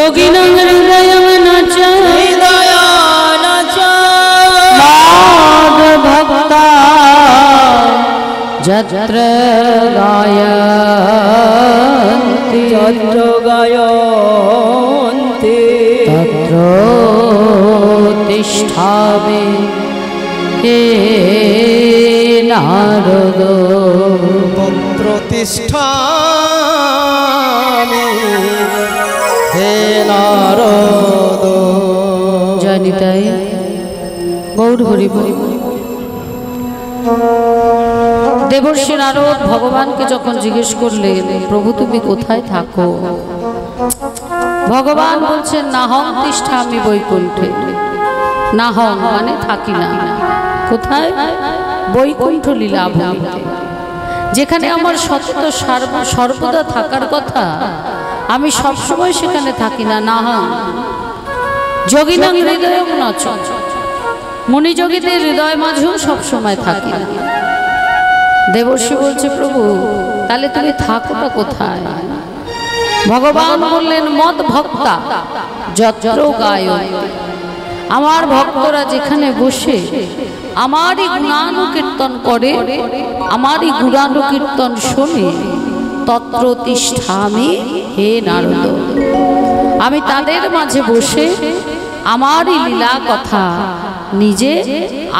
যোগিনাং হৃদয়ং notch মাদ ভক্তা যত্র গায়ন্তি তত্র তিষ্ঠামি হে নারদ তত্র তিষ্ঠামি হে নারদ। জয় নিতাই গৌর হরি বল। দেবর্ষি নারদ ভগবানকে যখন জিজ্ঞেস করলেন, প্রভু তুমি কোথায় থাকো? ভগবান বলছেন, নাহং তিষ্ঠামি বৈকুণ্ঠে। নাহং মানে থাকি না। কোথায়? বৈকুণ্ঠ লীলা ভূমিতে, যেখানে আমার সতত সর্বদা থাকার কথা, আমি সবসময় সেখানে থাকি না। নাহং যোগিনাং হৃদয়ং নচ, মুনিযোগীদের হৃদয় মাঝেও সবসময় থাকি না। দেবর্ষি বলছে, প্রভু তাহলে তুমি থাকোটা কোথায়? ভগবান বললেন, মদ ভক্তা যত্র গায়ন্তি, আমার ভক্তরা যেখানে বসে আমারই গুণানুকীর্তন করে, আমারই গুণানুকীর্তন শোনে, তত্র তিষ্ঠামি হে নারদ, আমি তাদের মাঝে বসে আমারই লীলা কথা নিজে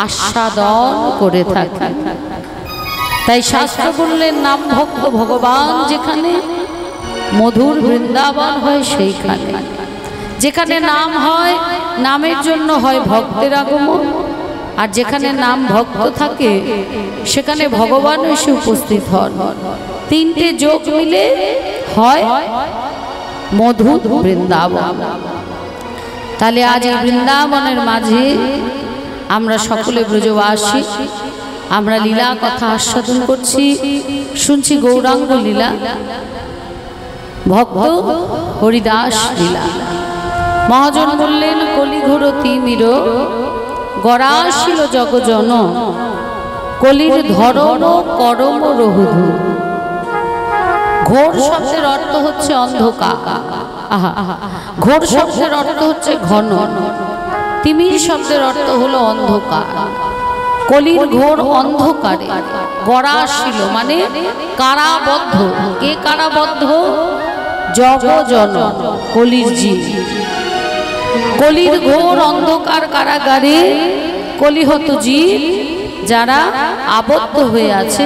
আস্বাদন করে থাকি। তাই শাস্ত্র বললেন, নাম ভক্ত ভগবান যেখানে, মধুর বৃন্দাবন হয় সেইখানে। যেখানে নাম হয়, নামের জন্য হয় ভক্তের আগমন, আর যেখানে নাম ভক্ত থাকে সেখানে ভগবান এসে উপস্থিত হন। তিনটে যোগ মিলে হয় মধুর বৃন্দাবন। তাহলে আজ এই বৃন্দাবনের মাঝে আমরা সকলে ব্রজবাসী, আমরা লীলা কথা আস্বাদন করছি, শুনছি গৌরাঙ্গ লীলা, ভক্ত হরিদাস লীলা। মহাজন বললেন, কলিঘোর তিমির গড়াশিল জগজন, কলির ধরন করম রহুধু। ঘোর শব্দের অর্থ হচ্ছে অন্ধকার, ঘোর শব্দের অর্থ হচ্ছে ঘন, তিমির শব্দের অর্থ হলো অন্ধকার। কলির ঘোর অন্ধকারে গড়াশিল মানে কারাবদ্ধ। কে কারাবদ্ধ? জগজন, কলির জীব। কলির ঘোর অন্ধকার কারাগারে কলিহত জীব যারা আবদ্ধ হয়ে আছে,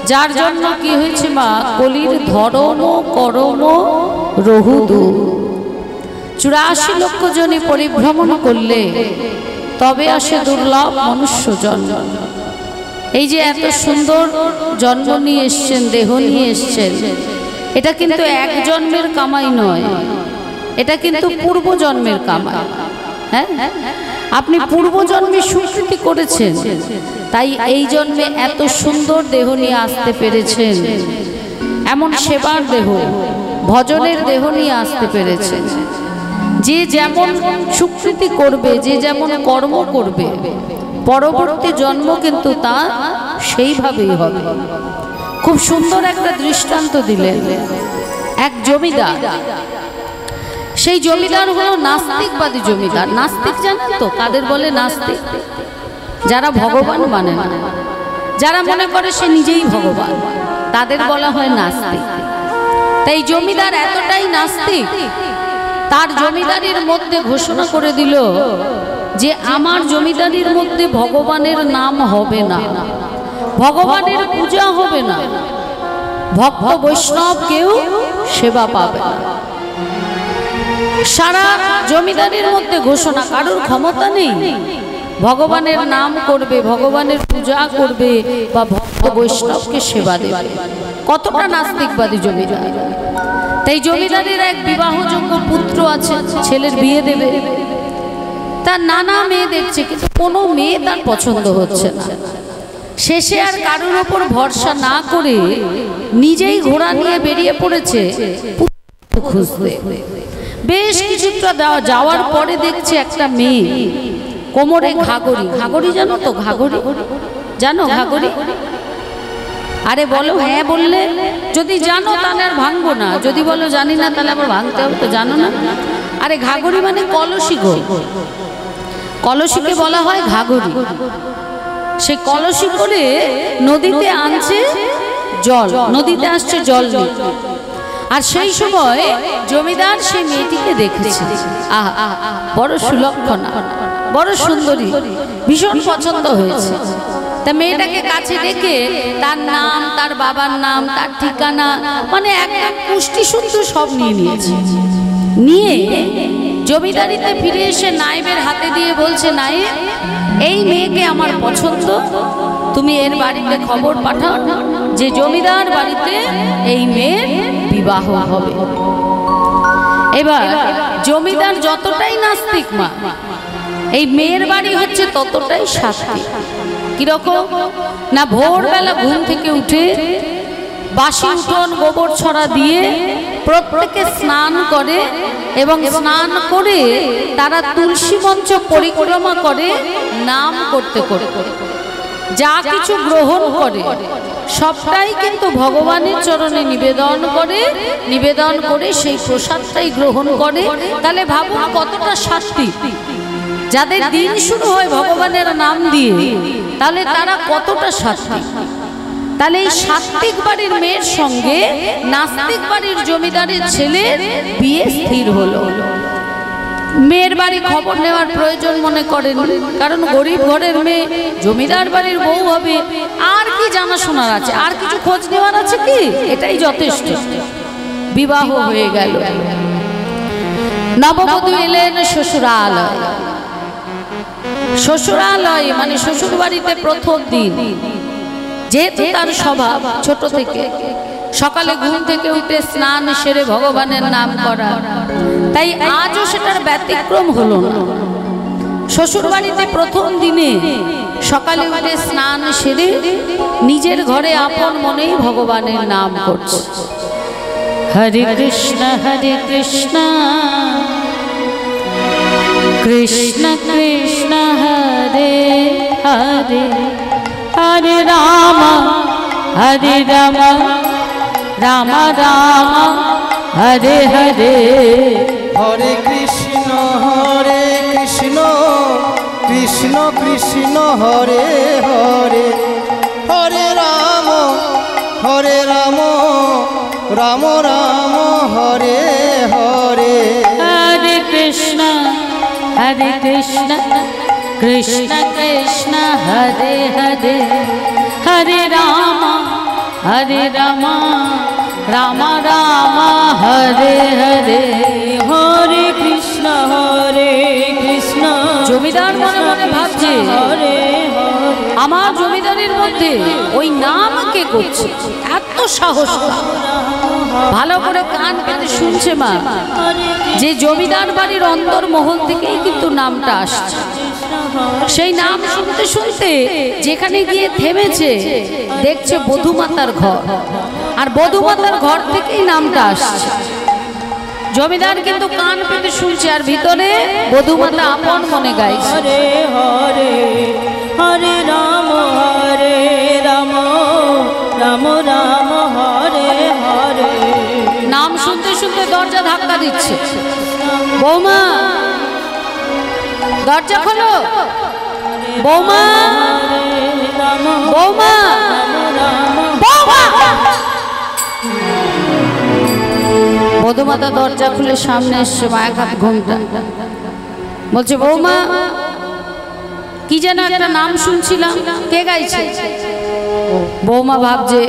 যার জন্য কি হয়েছে মা? কলির ধরন করম রহুদু। 84 লক্ষ জনে পরিভ্রমণ করলে তবে আসে দুর্লভ মনুষ্য জন্ম। এই যে এত সুন্দর জন্ম নিয়ে এসছেন, দেহ নিয়ে এসছেন, এটা কিন্তু এক জন্মের কামাই নয়, এটা কিন্তু পূর্ব জন্মের কামাই। হ্যাঁ, আপনি পূর্ব জন্মে সুকৃতি করেছেন, তাই এই জন্মে এত সুন্দর দেহ নিয়ে আসতে পেরেছেন। এমন সেবার দেহ, ভজনের দেহ নিয়ে আসতে পেরেছেন। যে যেমন সুকৃতি করবে, যে যেমন কর্ম করবে, পরবর্তী জন্ম কিন্তু তা সেইভাবেই হবে। খুব সুন্দর একটা দৃষ্টান্ত দিলেন এক জমিদার। সেই জমিদার হলো নাস্তিকবাদী জমিদার। নাস্তিক জানেন তো কাদের বলে? নাস্তিক যারা ভগবান মানে না, যারা মনে করে সে নিজেই ভগবান, তাদের বলা হয় নাস্তিক। তাই জমিদার এতটাই নাস্তিক, তার জমিদারির মধ্যে ঘোষণা করে দিল যে আমার জমিদারির মধ্যে ভগবানের নাম হবে না, ভগবানের পূজা হবে না, ভক্ত বৈষ্ণব কেউ সেবা পাবে না। সারা জমিদারির মধ্যে ঘোষণা, কারোর ক্ষমতা নেই ভগবানের নাম করবে, ভগবানের পূজা করবে বা ভক্ত বৈষ্ণবকে সেবা দেবে। কতটা নাস্তিকবাদী জমিদার! তাই জমিদারের এক বিবাহযোগ্য পুত্র আছে, ছেলের বিয়ে দেবে, তার নানা মেয়ে দেখছে, কিন্তু কোনো মেয়ে তার পছন্দ হচ্ছে না। শেষে আর কারোর ওপর ভরসা না করে নিজেই ঘোড়া নিয়ে বেরিয়ে পড়েছে খুঁজতে। বেশ কিছুটা যাওয়ার পরে দেখছে একটা মেয়ে কোমরে ঘাগরি। ঘাগরি জানো তো? ঘাগরি জানো? ঘাগরি আরে বলো হ্যাঁ বললে, যদি জানো তাহলে আর ভাঙবো না, যদি বলো জানি না তাহলে আবার ভাঙতে হবে, তো জানো না। আরে ঘাগরি মানে কলসি গো, কলসিকে বলা হয় ঘাগরি। সে কলসি করে নদীতে আনছে জল, নদীতে আসছে জল নিয়ে। আর সেই সময় জমিদার সেই মেয়েটিকে দেখেছে, আহা বড় সুলক্ষণা, বড় সুন্দরী, ভীষণ পছন্দ হয়েছে। তা মেয়েটাকে কাছে ডেকে তার নাম, তার বাবার নাম, তার ঠিকানা, মানে একদম পুষ্টি শুদ্ধ সব নিয়ে নিয়েছে। নিয়ে জমিদারিতে ফিরে এসে নায়েবের হাতে দিয়ে বলছে, নায়েব এই মেয়েকে আমার পছন্দ, তুমি এর বাড়িতে খবর পাঠাও যে জমিদার বাড়িতে এই মেয়ের বিবাহ হবে। এবার জমিদার যতটাই নাস্তিক মা, এই মেয়ের বাড়ি হচ্ছে ততটাই শাস্তি। কিরকম না, ভোরবেলা ঘুম থেকে উঠে বাসি উঠোন গোবর ছড়া দিয়ে প্রত্যেকে স্নান করে, এবং স্নান করে তারা তুলসী মঞ্চ পরিক্রমা করে নাম করতে করতে যা কিছু গ্রহণ করে সবটাই কিন্তু ভগবানের চরণে নিবেদন করে, নিবেদন করে সেই প্রসাদটাই গ্রহণ করে। তাহলে ভাবুন কতটা শাস্তি। যাদের দিন শুরু হয় ভগবানের নাম দিয়ে, তাহলে তারা কতটা শাস্তি। তাহলে এই সাত্বিক বাড়ির মেয়ের সঙ্গে নাস্তিক বাড়ির জমিদারের ছেলের বিয়ে স্থির হলো। মেয়ের বাড়ি খবর নেওয়ার প্রয়োজন মনে করেন, কারণ গরিব ঘরের মেয়ে, জমিদার বাড়ির বউ হবে, আর কি জানাশোনার আছে, আর কিছু খোঁজ নেওয়ার আছে কি? এটাই যথেষ্ট। বিবাহ হয়ে গেল। নববধূ এলেন শ্বশুরালয়। শ্বশুরালয় মানে শ্বশুর বাড়িতে প্রথম দিন। যেহেতু তার স্বভাব ছোট থেকে সকালে ঘুম থেকে উঠে স্নান সেরে ভগবানের নাম করা, তাই আজও সেটার ব্যতিক্রম হলো না। শ্বশুর বাড়িতে প্রথম দিনে সকালে উঠে স্নান সেরে নিজের ঘরে আপন মনেই ভগবানের নাম করছে। হরে কৃষ্ণ কৃষ্ণ কৃষ্ণ হরে হরে, হরে রাম রাম রাম হরে হরে। হরে কৃষ্ণ কৃষ্ণ কৃষ্ণ হরে হরে, হরে রাম রাম রাম হরে হরে। হরে কৃষ্ণ কৃষ্ণ কৃষ্ণ হরে হরে, হরে রাম রাম রাম হরে হরে। হরে কৃষ্ণ জমিদার মনে মনে ভাবছে, আমার জমিদারির মধ্যে ওই নাম কে করছে, এত সাহস। ভালো করে কান পেতে শুনছে মা, যে জমিদার বাড়ির অন্তর্মহল থেকেই কিন্তু নামটা আসছে। সেই নাম শুনতে শুনতে যেখানে গিয়ে থেমেছে দেখছে বধূমাতার ঘর, আর বধূমাতার ঘর থেকেই নামটা আসছে। জমিদার কিন্তু কান পেতে শুনছে, আর ভিতরে বধূমাতা আপন মনে গাইছে, হরে হরে হরে রাম রাম রাম হরে হরে। নাম শুনতে শুনতে দরজা ধাক্কা দিচ্ছে। বৌমা দরজা খোলো, বৌমা বৌমা বৌমা। বধূমাতা দরজা খুলে সামনে এসছে, মায়ের হাত ঘুমটা। বলছে বৌমা কি যেন একটা নাম শুনছিলাম, কে গাইছে? বৌমা ভাবছে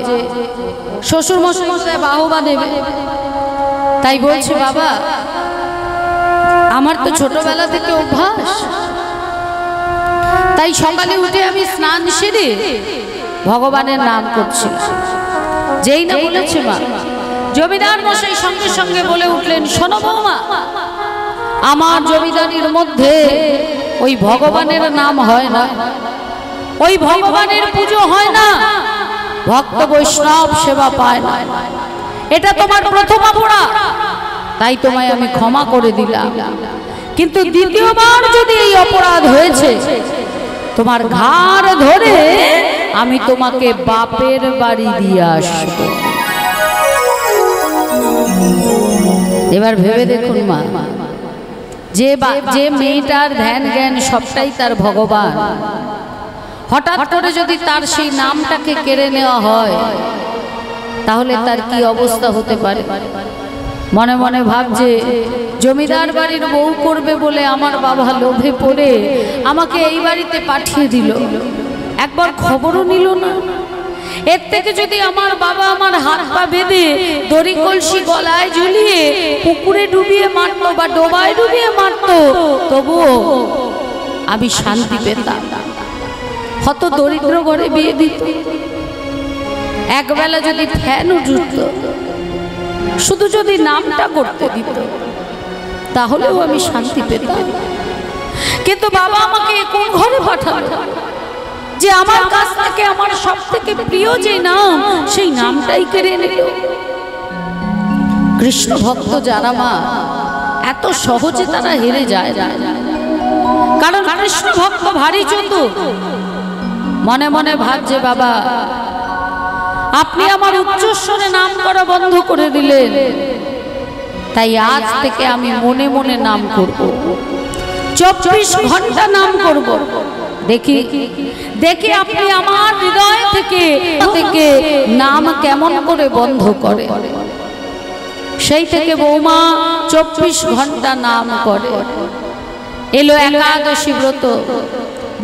শ্বশুর মশাই বাহবা দেবে, তাই বলছে বাবা আমার তো ছোটবেলা থেকে অভ্যাস, তাই সকালে উঠে আমি স্নান সেরে ভগবানের নাম করছিলাম। যেই না বলেছে মা, জমিদার মশাই সঙ্গে সঙ্গে বলে উঠলেন, শোনো বৌমা, আমার জমিদারির মধ্যে ওই ভগবানের নাম হয় না, ওই ভগবানের পুজো হয় না, ভক্ত বৈষ্ণব সেবা পায় না। এটা তোমার প্রথম অপরাধ, তাই তোমায় আমি ক্ষমা করে দিলাম, কিন্তু দ্বিতীয়বার যদি এই অপরাধ হয়েছে তোমার ঘাড় ধরে আমি তোমাকে বাপের বাড়ি দিয়ে আসবো। এবার ভেবে দেখুন মা, যে মেয়েটার ধ্যান জ্ঞান সবটাই তার ভগবান, হঠাৎ করে যদি তার সেই নামটাকে কেড়ে নেওয়া হয় তাহলে তার কি অবস্থা হতে পারে। মনে মনে ভাবছে জমিদার বাড়ির বউ করবে বলে আমার বাবা লোভে পড়ে আমাকে এই বাড়িতে পাঠিয়ে দিল, একবার খবরও নিল না। এর থেকে যদি আমার বাবা আমার হাত পা বেঁধে দড়ি কলসি গলায় ঝুলিয়ে পুকুরে ডুবিয়ে মারতো বা ডোবায় ডুবিয়ে মারতো, তবুও আমি শান্তি পেতাম। কত দরিদ্র ঘরে বিয়ে দিত, একবেলা যদি ফ্যানও জুটত, শুধু যদি নামটা করতে দিত তাহলেও আমি শান্তি পেতাম। কিন্তু বাবা আমাকে কোন ঘরে পাঠালো যে আমার কাছ থেকে আমার সব থেকে প্রিয় যে নাম, সেই নামটাই কেড়ে নিল। কৃষ্ণ ভক্ত যারা মা, এত সহজে তারা হেরে যায়, কারণ কৃষ্ণ ভক্ত ভারী চতুর। মনে মনে ভাবছে বাবা আপনি আমার উচ্চস্বরে নাম করা বন্ধ করে দিলেন, তাই আজ থেকে আমি মনে মনে নাম করব, 24 ঘন্টা নাম করব। দেখি দেখি আপনি আমার হৃদয় থেকে নাম কেমন করে বন্ধ করে। সেই থেকে বৌমা 24 ঘন্টা নাম করে। এলো একাদশী ব্রত,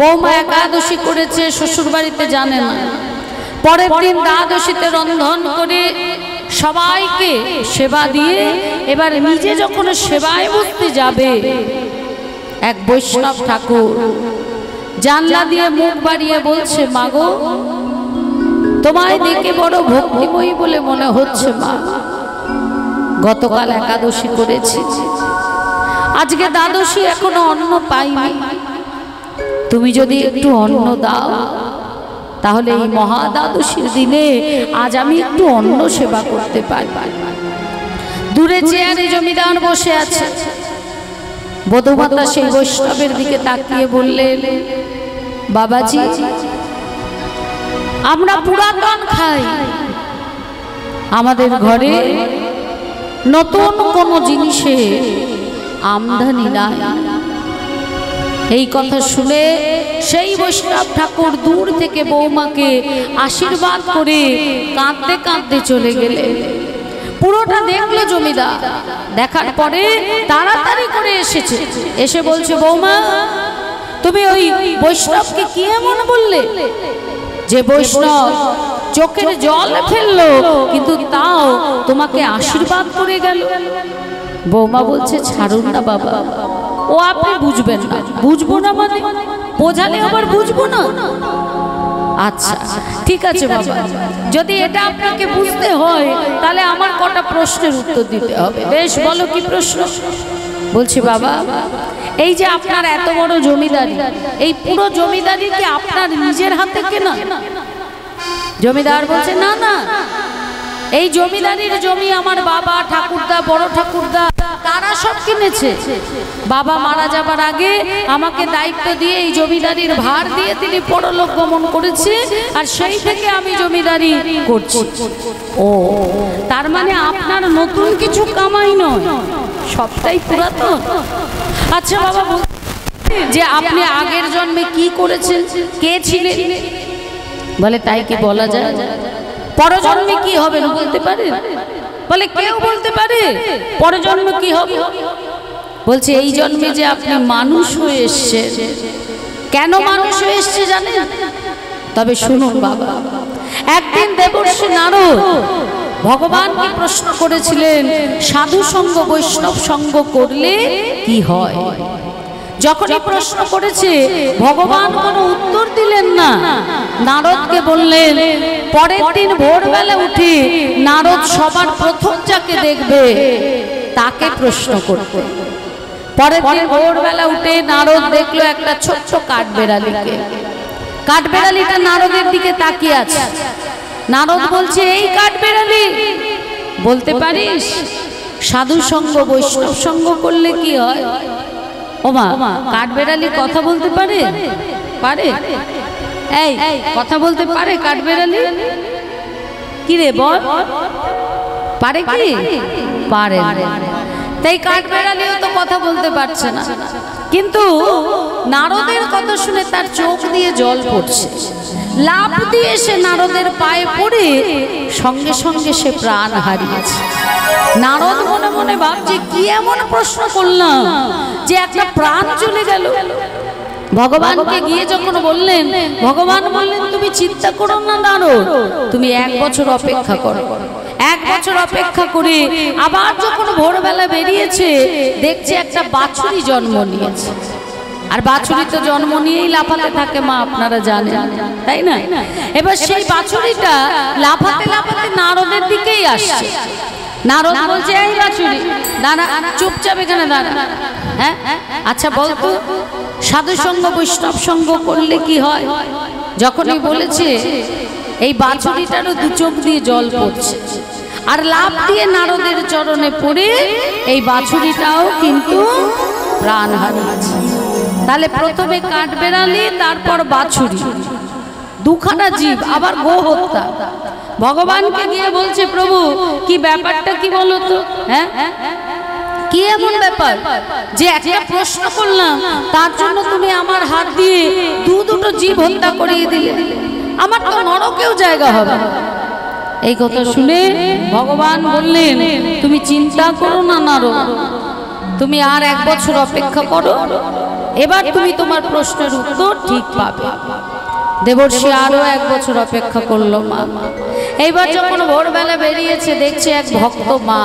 বৌমা একাদশী করেছে, শ্বশুর বাড়িতে জানে না। পরের দিন দ্বাদশীতে রন্ধন করে সবাইকে সেবা দিয়ে এবার নিজে যখন সেবায় বসতে যাবে, এক বৈষ্ণব ঠাকুর জানলা দিয়ে মুখ বাড়িয়ে বলছে, মাগো তোমায় দেখে বড় ভক্তিময়ী বলে মনে হচ্ছে মা। গতকাল একাদশী করেছি, আজকে দ্বাদশী, এখনো অন্ন পাইনি। তুমি যদি একটু অন্ন দাও তাহলে এই মহা দ্বাদশীর দিনে আজ আমি একটু অন্ন সেবা করতে পারি। দূরে চেয়ারে জমিদার বসে আছে। বধূমাতা সেই বৈষ্ণবের দিকে তাকিয়ে বললেন, বাবাজি আমরা পুরাতন খাই, আমাদের ঘরে নতুন কোনো জিনিসে আমদানি নাই। এই কথা শুনে সেই বৈষ্ণব ঠাকুর দূর থেকে বৌমাকে আশীর্বাদ করে কাঁদতে কাঁদতে চলে গেলেন। পুরোটা দেখলো জমিদার, দেখার পরে তাড়াতাড়ি করে এসেছে, এসে বলছে, বৌমা তুমি ওই বৈষ্ণবকে কি এমন বললে যে বৈষ্ণব চোখের জল ফেললো কিন্তু তাও তোমাকে আশীর্বাদ করে গেল? বৌমা বলছে, ছাড়ুন না বাবা, ও আপনি বুঝবেন না। বুঝবো না মানে? বোঝালে আবার বুঝবো না? আচ্ছা ঠিক আছে বাবা, যদি এটা আপনাকে বুঝতে হয় তাহলে আমার কটা প্রশ্নের উত্তর দিতে হবে। বেশ, বলো কি প্রশ্ন? বলছি, বাবা এই যে আপনার এত বড় জমিদারি, এই পুরো জমিদারি কি আপনার নিজের হাতে কেনা? জমিদার বলছে, না না, এই জমিদারির জমি আমার বাবা, ঠাকুরদা, বড় ঠাকুরদা তারা সব কিনেছে। বাবা মারা যাবার আগে আমাকে দায়িত্ব দিয়ে এই জমিদারির ভার দিয়ে তিনি পরলোক গমন করেছে, আর সেই থেকে আমি জমিদারি করছি। ও, তার মানে আপনার নতুন কিছু কামাই নয়, সবটাই পুরাতন। আচ্ছা বাবা, যে আপনি আগের জন্মে কি করেছেন, কে ছিলেন? বলে, তাই কি বলা যায়? পরজন্মে কি হবে না বলতে পারে? বলে, কেউ বলতে পারে পরজন্মে কি হবে? বলছে, এই জন্মে যে আপনি মানুষ হয়ে এসেছেন। কেন মানুষ হয়ে এসেছে জানেন? তবে শুনুন বাবা, একদিন দেবর্ষি নারদ ভগবানকে প্রশ্ন করেছিলেন, সাধু সঙ্গ বৈষ্ণব সঙ্গ করলে কি হয়? যখনই প্রশ্ন করেছে ভগবান কোনো উত্তর দিলেন না। নারদকে বললেন, পরের দিন ভোরবেলা উঠে নারদ সবার প্রথম যাকে দেখবে তাকে প্রশ্ন করবে। পরের দিন ভোরবেলা উঠে নারদ দেখলো একটা ছোট্ট কাঠবেড়ালিকে। কাঠবেড়ালিটা নারদের দিকে তাকিয়ে আছে। নারদ বলছে, এই কাঠবেড়ালি, বলতে পারিস সাধু সঙ্গ বৈষ্ণব সঙ্গ করলে কি হয়? ওমা, কাঠবেড়ালি কথা বলতে পারে? পারে? এই কথা বলতে পারে কাঠবেড়ালি? কি রে বল, পারে কি? পারে। তাই কাঠবেড়ালিও তো কথা বলতে পারছে না, কিন্তু নারদের কথা শুনে তার চোখ দিয়ে জল পড়ছে। লাফ দিয়ে সে নারদের পায়ে পড়ে সঙ্গে সঙ্গে সে প্রাণ হারিয়েছে। নারদ মনে মনে ভাবছে, কি এমন প্রশ্ন করলাম যে একটা প্রাণ চলে গেল। ভগবানকে গিয়ে যখন বললেন, ভগবান বললেন, তুমি চিন্তা করো না নারদ, তুমি 1 বছর অপেক্ষা করো। 1 বছর অপেক্ষা করে আবার যখন ভোরবেলা বেরিয়েছে, দেখছে একটা বাছুরি জন্ম নিয়েছে। আর বাছুরি তো জন্ম নিয়েই লাফাতে থাকে মা, আপনারা জানেন তাই না? এবার সেই বাছুরিটা লাফাতে লাফাতে নারদের দিকেই আসছে। নারদ বলছে, এই বাছুরি দাঁড়া, চুপচাপ এখানে দাঁড়া। হ্যাঁ আচ্ছা বলতো, সাধু সঙ্গ বৈষ্ণব সঙ্গ করলে কি হয়? যখনই বলেছে, এই বাছুরিটারও 2 চোখ দিয়ে জল পড়ছে, আর লাফ দিয়ে নারদের চরণে পড়ে এই বাছুরিটাও কিন্তু প্রাণ হারিয়েছে। তাহলে প্রথমে কাঠবেড়ালি, তারপর বাছুরি, 2খানা জীব, আবার গো হত্যা। ভগবানকে গিয়ে বলছে, প্রভু কি ব্যাপারটা কি বলো তো? হ্যাঁ কি এমন ব্যাপার যে একটা প্রশ্ন করলাম তার জন্য তুমি আমার হাত দিয়ে 2 জীব হত্যা করিয়ে দিলে? আমার তো নরকেও জায়গা হবে। এই কথা শুনে ভগবান বললেন, তুমি চিন্তা করো না নারদ, তুমি আর 1 বছর অপেক্ষা করো, এবার তুমি তোমার প্রশ্নের উত্তর ঠিক পাবে। দেবর্ষি আরো 1 বছর অপেক্ষা করলো মা। এইবার যখন ভোরবেলা বেরিয়েছে, দেখছে এক ভক্ত মা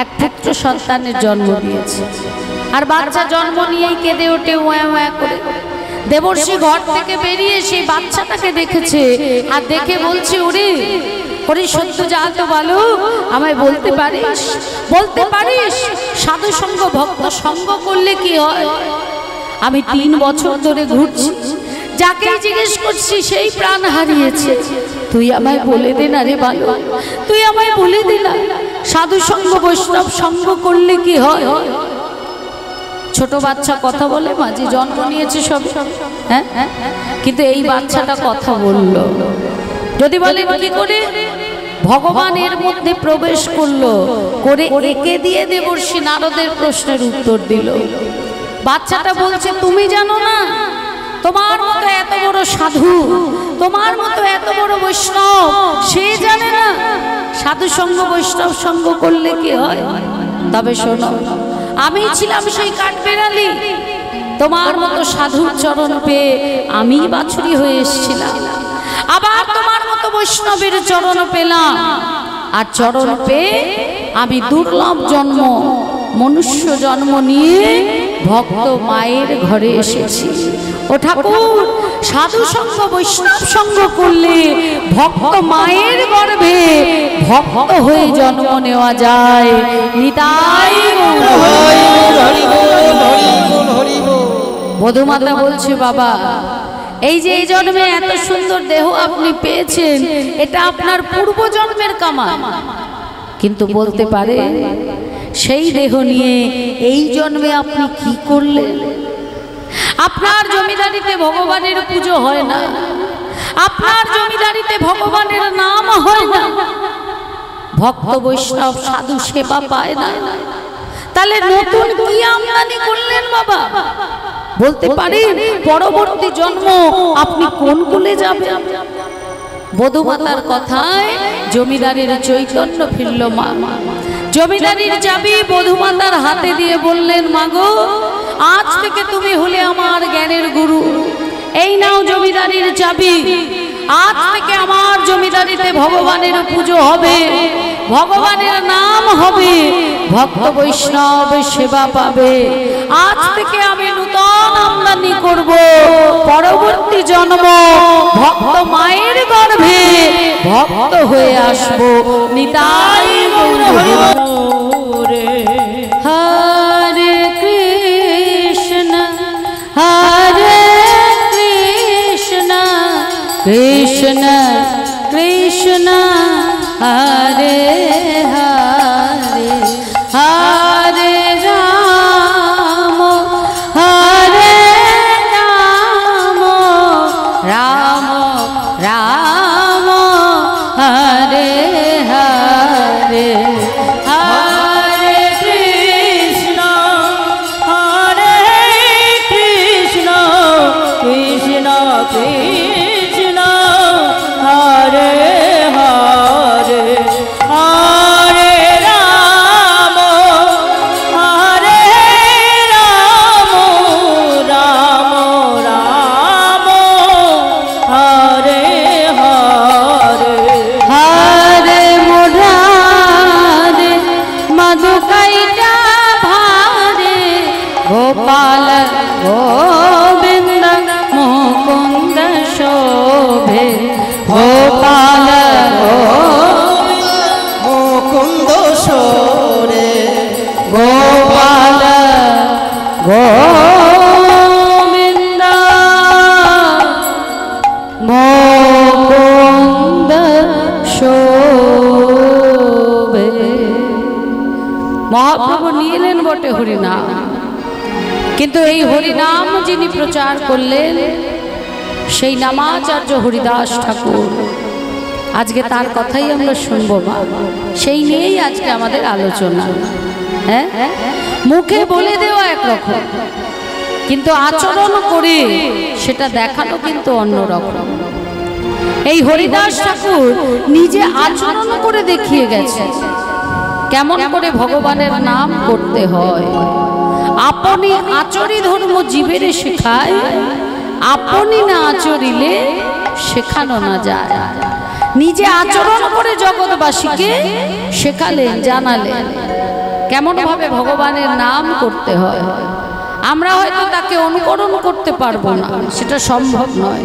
এক পুত্র সন্তানের জন্ম দিয়েছে, আর বাচ্চা জন্ম নিয়েই কেঁদে ওঠে ওয়া ওয়া করে। দেবর্ষি ঘর থেকে বেরিয়ে সেই বাচ্চাটাকে দেখেছে, আর দেখে বলছে, ওরে ওরে সত্য জাত বলো, আমায় বলতে পারিস, বলতে পারিস সাধু সঙ্গ ভক্ত সঙ্গ করলে কি হয়? আমি 3 বছর ধরে ঘুরছি, যাকে জিজ্ঞেস করছি সেই প্রাণ হারিয়েছে। তুই আমায় বলে দে না রে ভালো, তুই আমায় বলে দে না, সাধু সঙ্গ বৈষ্ণব সঙ্গ করলে কি হয়? ছোট বাচ্চা কথা বলে, মাঝে জন্ম নিয়েছে সব, হ্যাঁ কিন্তু এই বাচ্চাটা কথা বলল। যদি বলে কি করে? ভগবানের মধ্যে প্রবেশ করলো, করে একে দিয়ে দেবর্ষি নারদের প্রশ্নের উত্তর দিল। বাচ্চাটা বলছে, তুমি জানো না, তোমার মতো এত বড় সাধু, তোমার মতো এত বড় বৈষ্ণব, সে জানে না সাধু সঙ্গ বৈষ্ণব সঙ্গ করলে কি হয়? তবে শোনো, আমি ছিলাম সেই কাঠবেড়ালি, তোমার মতো সাধুর চরণ পেয়ে আমি বাছুরি হয়ে এসেছিলাম, আবার তোমার মতো বৈষ্ণবের চরণ পেলাম, আর চরণ পেয়ে আমি দুর্লভ জন্ম, মনুষ্য জন্ম নিয়ে ভক্ত মায়ের ঘরে এসেছি। ও ঠাকুর, সাধু সঙ্গ বৈষ্ণব সঙ্গ করলে ভক্ত মায়ের গর্ভে ভক্ত হয়ে জন্ম নেওয়া যায়। নিতাই বধূমাতা বলছে, বাবা এই যে এই জন্মে এত সুন্দর দেহ আপনি পেয়েছেন, এটা আপনার পূর্ব জন্মের কামাল, কিন্তু বলতে পারে সেই দেহ নিয়ে এই জন্মে আপনি কি করলেন? আপনার জমিদারিতে ভগবানের পুজো হয় না, আপনার জমিদারিতে ভগবানের নাম হয় না, ভক্ত বৈষ্ণব সাধু সেবা পায় না, তাহলে নতুন কি আমদানি করলেন বাবা? বলতে পারেন পরবর্তী জন্ম আপনি কোন কুলে যাবেন? বধূমাতার কথায় জমিদারের চৈতন্য ফিরল মা। জমিদারির চাবি বধূমাতার হাতে দিয়ে বললেন, মাগো আজ থেকে তুমি হলে আমার জ্ঞানের গুরু, এই নাও জমিদারির চাবি, আজ থেকে আমার জমিদারিতে ভগবানের পুজো হবে, ভগবানের নাম হবে, ভক্ত বৈষ্ণব সেবা পাবে, আজ থেকে আমি নূতন আমদানি করব, পরবর্তী জন্ম ভক্ত মায়ের গর্ভে ভক্ত হয়ে আসবো। নিতাই গৌর হরি। হরে কৃষ্ণ হরে কৃষ্ণ কৃষ্ণ কৃষ্ণ হরে হরে, হরে রাম হরে রাম রাম মহাপ্রভু নিয়ে এলেন বটে হরিনাম, কিন্তু এই হরিনাম যিনি প্রচার করলেন সেই নামাচার্য হরিদাস ঠাকুর। আজকে তার কথাই আমরা শুনবো মা, সেই নিয়েই আজকে আমাদের আলোচনা। হ্যাঁ, মুখে বলে দেওয়া একরকম, কিন্তু আচরণ করে সেটা দেখানো কিন্তু অন্যরকম। এই হরিদাস ঠাকুর নিজে আচরণ করে দেখিয়ে গেছে কেমন করে ভগবানের নাম করতে হয়। আপনি আচরি ধর্ম জীবের শেখায়, আপনি না আচরিলে শেখানো না যায়। নিজে আচরণ করে জগৎবাসীকে শেখালেন, জানালেন কেমন ভাবে ভগবানের নাম করতে হয়। আমরা হয়তো তাকে অনুকরণ করতে পারবো না, সেটা সম্ভব নয়,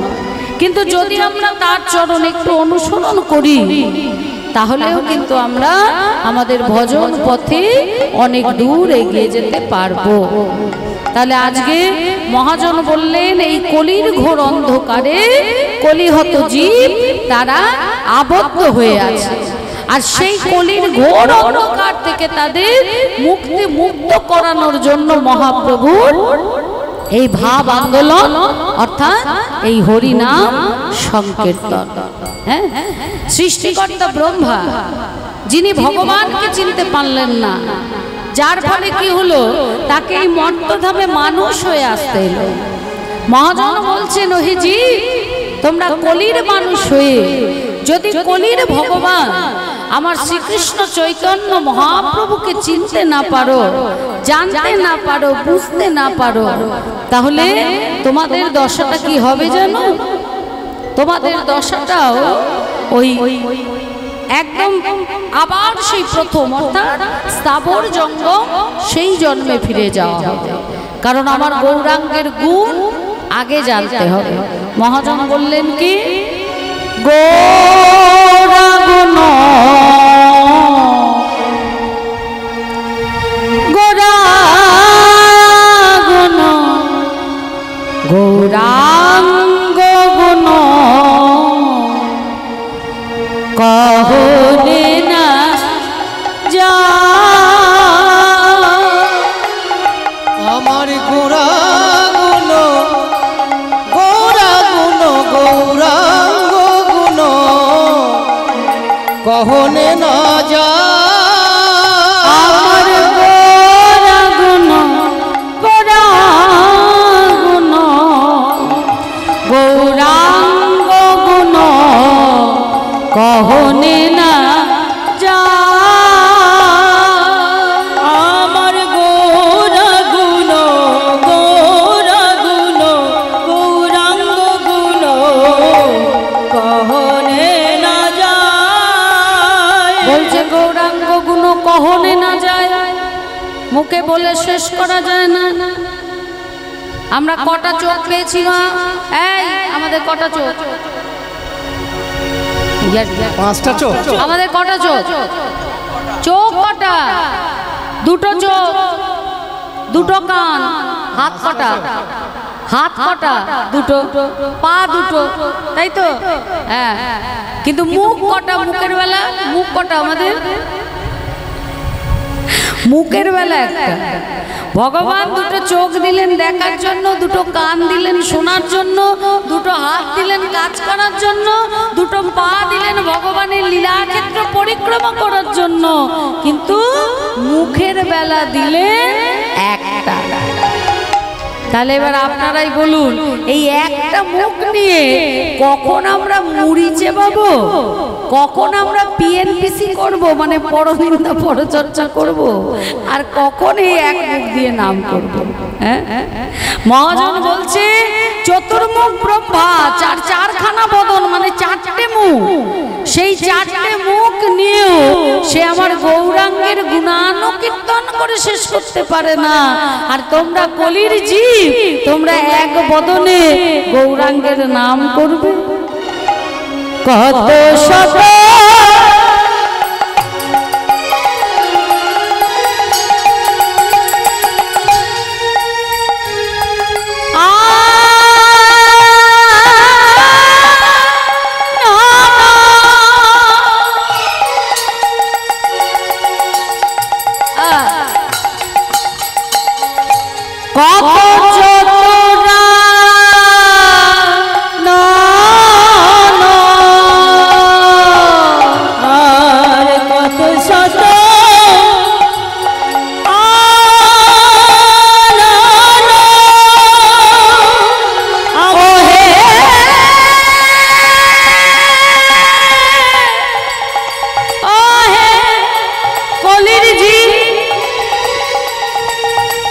কিন্তু যদি আমরা তার চরণ একটু অনুসরণ করি তাহলেও কিন্তু আমরা আমাদের ভজন পথে অনেক দূর এগিয়ে যেতে পারবো। তাহলে আজকে মহাজন বললেন এই কলির ঘোর অন্ধকারে কলিহত জীব তারা আবদ্ধ হয়ে আছে, আর সেই কলির ঘোর অন্ধকার থেকে তাদের মুক্ত করানোর জন্য মহাপ্রভুর এই ভাব আন্দোলন, অর্থাৎ এই হরিনাম সংকীর্তন। হ্যাঁ, সৃষ্টিকর্তা ব্রহ্মা যিনি ভগবানকে চিনতে পারলেন না, যার ফলে কি হলো, তাকে এই মর্তধামে মানুষ হয়ে আসতে এলো। মহাজন বলছেন ওহে জীব, তোমরা কলির মানুষ হয়ে যদি কলির ভগবান আমার শ্রীকৃষ্ণ চৈতন্য মহাপ্রভুকে চিনতে না পারো, জানতে না পারো, বুঝতে না পারো, তাহলে তোমাদের দশাটা কি হবে জানো? তোমাদের দশাটাও ওই একদম আবার সেই প্রথম, অর্থাৎ স্থাবর জঙ্গম সেই জন্মে ফিরে যাওয়া হবে। কারণ আমার গৌরাঙ্গের গুণ আগে জানতে হবে। মহাজন বললেন কি, গৌরাঙ্গ গৌরাঙ্গ গুণ কহলে না যা, আমার গৌরাঙ্গ গৌরাঙ্গ গৌরাঙ্গ গুণ কহনে না যা, আমার গৌরাঙ্গ গৌরাঙ্গ গৌরাঙ্গ গুণ কহনে না যা, আমার গৌরা গুণ গৌরাঙ্গ গুণ কহনে না যায়। বলছে গৌরাঙ্গ গুণ কহনে না যায়, মুখে বলে শেষ করা যায় না। আমরা কটা চোখ পেয়েছি মা? এই আমাদের কটা চোখ? পাঁচটা চোখ। আমাদের কটা চোখ? চোখ কটা? দুটো চোখ, দুটো কান, হাত কটা? হাত কটা? দুটো। পা দুটো, তাই তো? হ্যাঁ, কিন্তু মুখ কটা? মুখের বেলা মুখ কটা আমাদের? মুখের বেলা একটা। ভগবান দুটো চোখ দিলেন দেখার জন্য, দুটো কান দিলেন শোনার জন্য, দুটো হাত দিলেন কাজ করার জন্য, দুটো পা দিলেন ভগবানের লীলাক্ষেত্র পরিক্রমা করার জন্য, কিন্তু মুখের বেলা দিলেন একটা। তাহলে এবার আপনারাই বলুন, এই একটা মুখ নিয়ে কখন আমরা মুড়ি চেবাবো, কখন আমরা পিএনপিসি করব, মানে পরনিন্দা পরচর্চা করব, আর কখন এই এক মুখ দিয়ে নাম করব। হ্যাঁ, মহাজন বলছে চতুর্মুখ ব্রহ্মা, চারখানা বদন, মানে চারটে মুখ। সেই চারটে মুখ নিয়েও সে আমার গৌরাঙ্গের গুণানুকীর্তন করে শেষ করতে পারে না। আর তোমরা কলির জীব, তোমরা এক বদনে গৌরাঙ্গের নাম করবে। কত শত কত চতুরা আর কত শত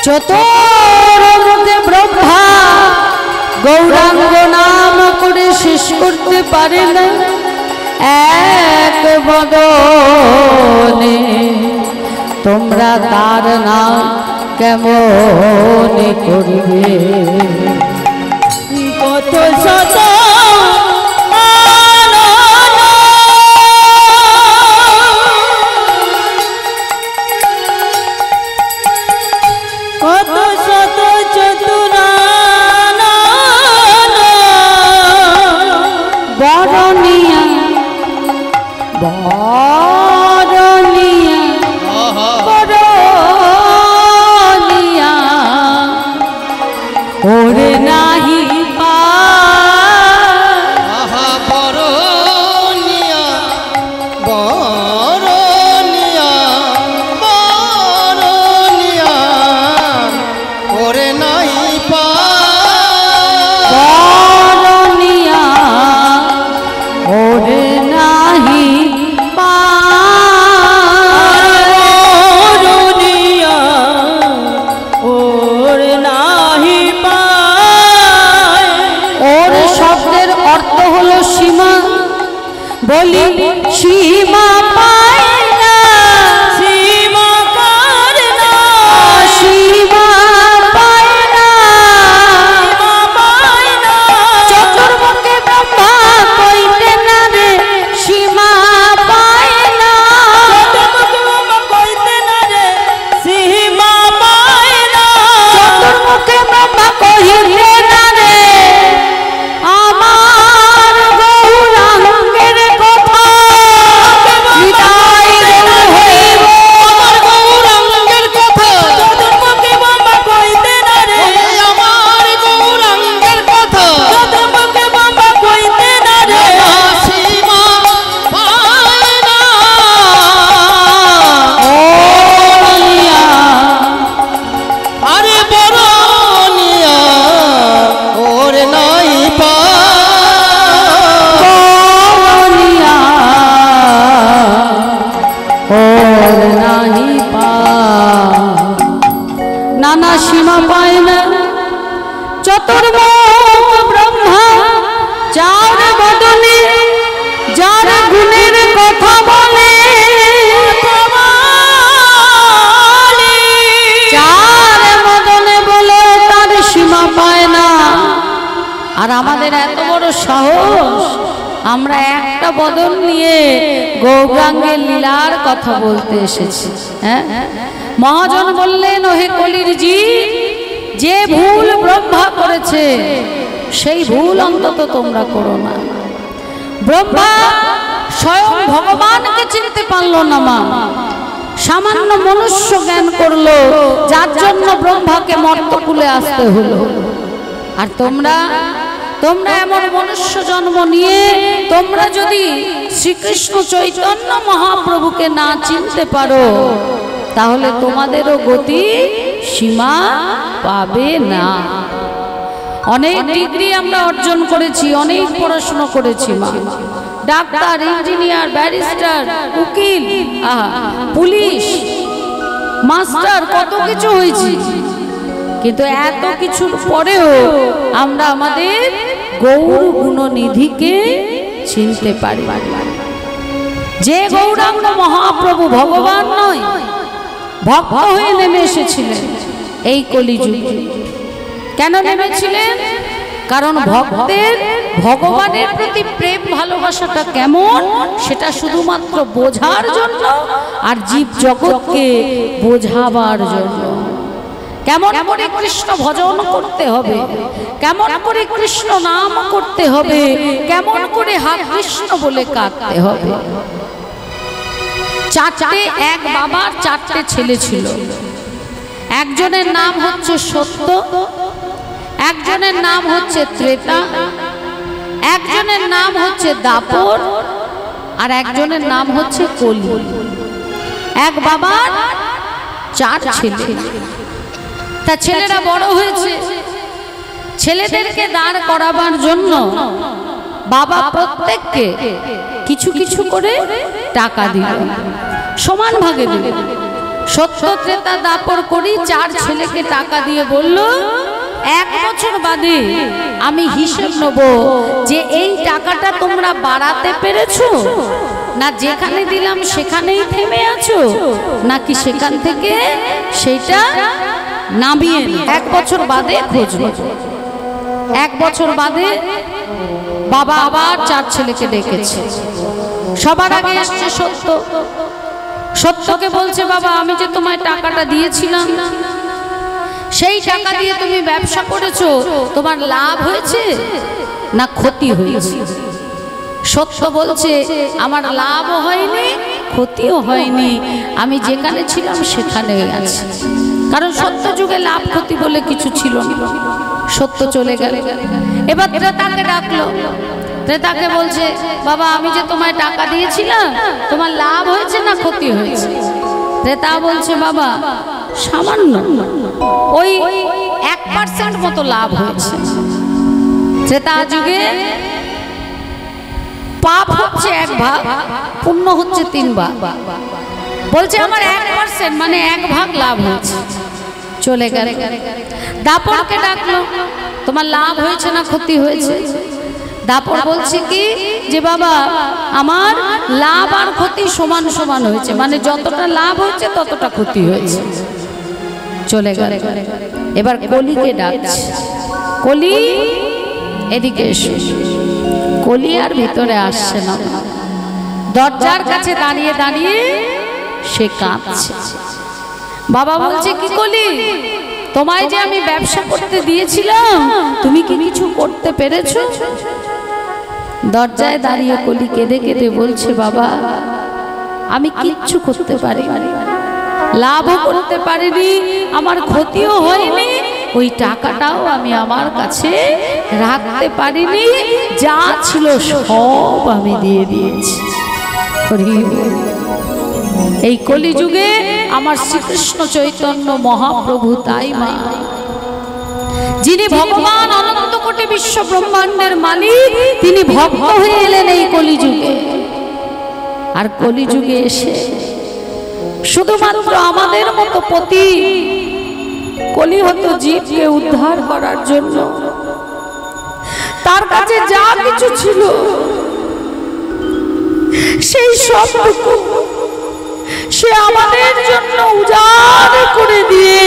চতুর্মুখে ব্রহ্মা গৌরাঙ্গ নাম করে শেষ করতে পারে না এক বদনে, তোমরা তার নাম কেমন করবে? কত শত কত শত চতুরানা বরণিয়া বরণিয়া বরণিয়া ওরে নাহি পা আহা বরনিয়া বরনিয়া বরনিয়া ওরে নাই পা বরণিয়া ওরে নাহি পা দুনিয়া ওর নাহি পায়। ওর শব্দের অর্থ হলো সীমা, বলি সীমা পায় না, সীমা পার না, সীমা পায় না, সীমা পায় না। চতুর্মুখে ব্রহ্মা কইতে না রে সীমা পায় না, চতুর্মুখে কইতে না রে সীমা পায় না। চতুর্মুখে ব্রহ্মা কহিতে না রে আমার গৌরাঙ্গের কথা, হৃদয় গৌর হইব আমার গৌরাঙ্গের কথা চতুর্মুখে বাবা কইতে না রে, আমার গৌরাঙ্গের কথা চতুর্মুখে বাবা কইতে না রে। সীমা পায় না বরণিয়া আরে বরনিয়া ওরে নাই পা বরণিয়া ওর নাহি পা, নানা সীমা পায় না চতুর্মুখ ব্রহ্মা, যার বদনে যার গুণের কথা বলে, যার বদনে বলে তার সীমা পায় না। আর আমাদের এত বড় সাহস, আমরা একটা বদন নিয়ে গৌরাঙ্গের লীলার কথা বলতে এসেছি। হ্যাঁ, মহাজন বললেন ওহে কলির জীব, যে ভুল ব্রহ্মা করেছে সেই ভুল অন্তত তোমরা করো না। ব্রহ্মা স্বয়ং ভগবানকে চিনতে পারলো না, মা সামান্য মনুষ্য জ্ঞান করলো, যার জন্য ব্রহ্মাকে মর্তকুলে আসতে হলো। আর তোমরা তোমরা এমন মনুষ্য জন্ম নিয়ে তোমরা যদি শ্রীকৃষ্ণ চৈতন্য মহাপ্রভুকে না চিনতে পারো, তাহলে তোমাদেরও গতি সীমা পাবে না। অনেক ডিগ্রি আমরা অর্জন করেছি, অনেক পড়াশোনা করেছি, মা ডাক্তার, ইঞ্জিনিয়ার, ব্যারিস্টার, উকিল, পুলিশ, মাস্টার, কত কিছু হয়েছি, কিন্তু এত কিছুর পরেও আমরা আমাদের গৌর গুণনিধিকে চিনতে পারি। যে গৌরাঙ্গ মহাপ্রভু ভগবান নয়, ভক্ত হয়ে নেমে এসেছিলেন এই কলিযুগে। কেন নেমেছিলেন? কারণ ভক্তের ভগবানের প্রতি প্রেম ভালোবাসাটা কেমন সেটা শুধুমাত্র বোঝার জন্য আর জীব জগৎকে বোঝাবার জন্য। কেমন করে কৃষ্ণ ভজন করতে হবে, কেমন করে কৃষ্ণ নাম করতে হবে, কেমন করে হা কৃষ্ণ বলে কাঁদতে হবে। চারটে এক বাবার চারটে ছেলে ছিল। একজনের নাম হচ্ছে সত্য, একজনের নাম হচ্ছে ত্রেতা, একজনের নাম হচ্ছে দাপর, আর একজনের নাম হচ্ছে কলি। এক বাবার 4 ছেলে। তা ছেলেরা বড় হয়েছে, ছেলেদেরকে দাঁড় করাবার জন্য বাবা প্রত্যেককে কিছু কিছু করে টাকা দিল, সমান ভাগে দিল। সত্য ত্রেতা দাপর করি 4 ছেলেকে টাকা দিয়ে বলল, 1 বছর বাদে আমি হিসেব নেব যে এই টাকাটা তোমরা বাড়াতে পেরেছো, না যেখানে দিলাম সেখানেই থেমে আছো, নাকি সেখান থেকে সেটা নামিয়ে 1 বছর বাদে খোঁজ নেব। 1 বছর বাদে বাবা আবার 4 ছেলেকে ডেকেছে। সবার আগে এসছে সত্য। সত্যকে বলছে, বাবা আমি যে তোমায় টাকাটা দিয়েছিলাম, সেই টাকা দিয়ে তুমি ব্যবসা করেছো, তোমার লাভ হয়েছে না ক্ষতি হয়েছে? সত্য বলছে, আমার লাভও হয়নি ক্ষতিও হয়নি, আমি যেখানে ছিলাম সেখানেই আছি। কারণ সত্য যুগে লাভ ক্ষতি বলে কিছু ছিল না। সত্য চলে গেল। এবার ত্রেতাকে ডাকলো। ত্রেতাকে বলছে, বাবা আমি যে তোমায় টাকা দিয়েছিলাম, তোমার লাভ হয়েছে না ক্ষতি হয়েছে? ত্রেতা বলছে, বাবা সামান্য, ওই 1% মতো লাভ হয়েছে। ত্রেতা যুগে পাপ হচ্ছে 1 ভাগ, পুণ্য হচ্ছে 3 ভাগ। বলছে আমার 1% মানে 1 ভাগ লাভ হয়েছে। চলে গেল। দাপরকে ডাকলো, তোমার লাভ হয়েছে না ক্ষতি হয়েছে? দাপর বলছে কি যে বাবা আমার লাভ আর ক্ষতি সমান সমান হয়েছে, মানে যতটা লাভ হয়েছে ততটা ক্ষতি হয়েছে। চলে গেল। এবার কলিকে ডাকছে, কলি এদিকে এসো। কলি আর ভিতরে আসছে না, দরজার কাছে দাঁড়িয়ে দাঁড়িয়ে সে কাঁদছে। বাবা বলছে, কি কলি, তোমায় যে আমি ব্যবসা করতে দিয়েছিলাম, তুমি কি কিছু করতে পেরেছো? দরজায় দাঁড়িয়ে কলি কেঁদে কেঁদে বলছে, বাবা আমি কিচ্ছু করতে পারিনি, লাভও করতে পারিনি, আমার ক্ষতিও হয়নি, ওই টাকাটাও আমি আমার কাছে রাখতে পারিনি, যা ছিল সব আমি দিয়ে দিয়েছি। এই কলিযুগে আমার শ্রীকৃষ্ণ চৈতন্য মহাপ্রভু তাই মা, যিনি ভগবান অনন্ত কোটি বিশ্ব ব্রহ্মাণ্ডের মালিক, তিনি ভক্ত হয়ে এলেন এই কলিযুগে। আর কলিযুগে এসে শুধুমাত্র আমাদের মতো পতি কলিহত জীবকে উদ্ধার করার জন্য তার কাছে যা কিছু ছিল সেই সবটুকু সে আমাদের জন্য উজাড় করে দিয়ে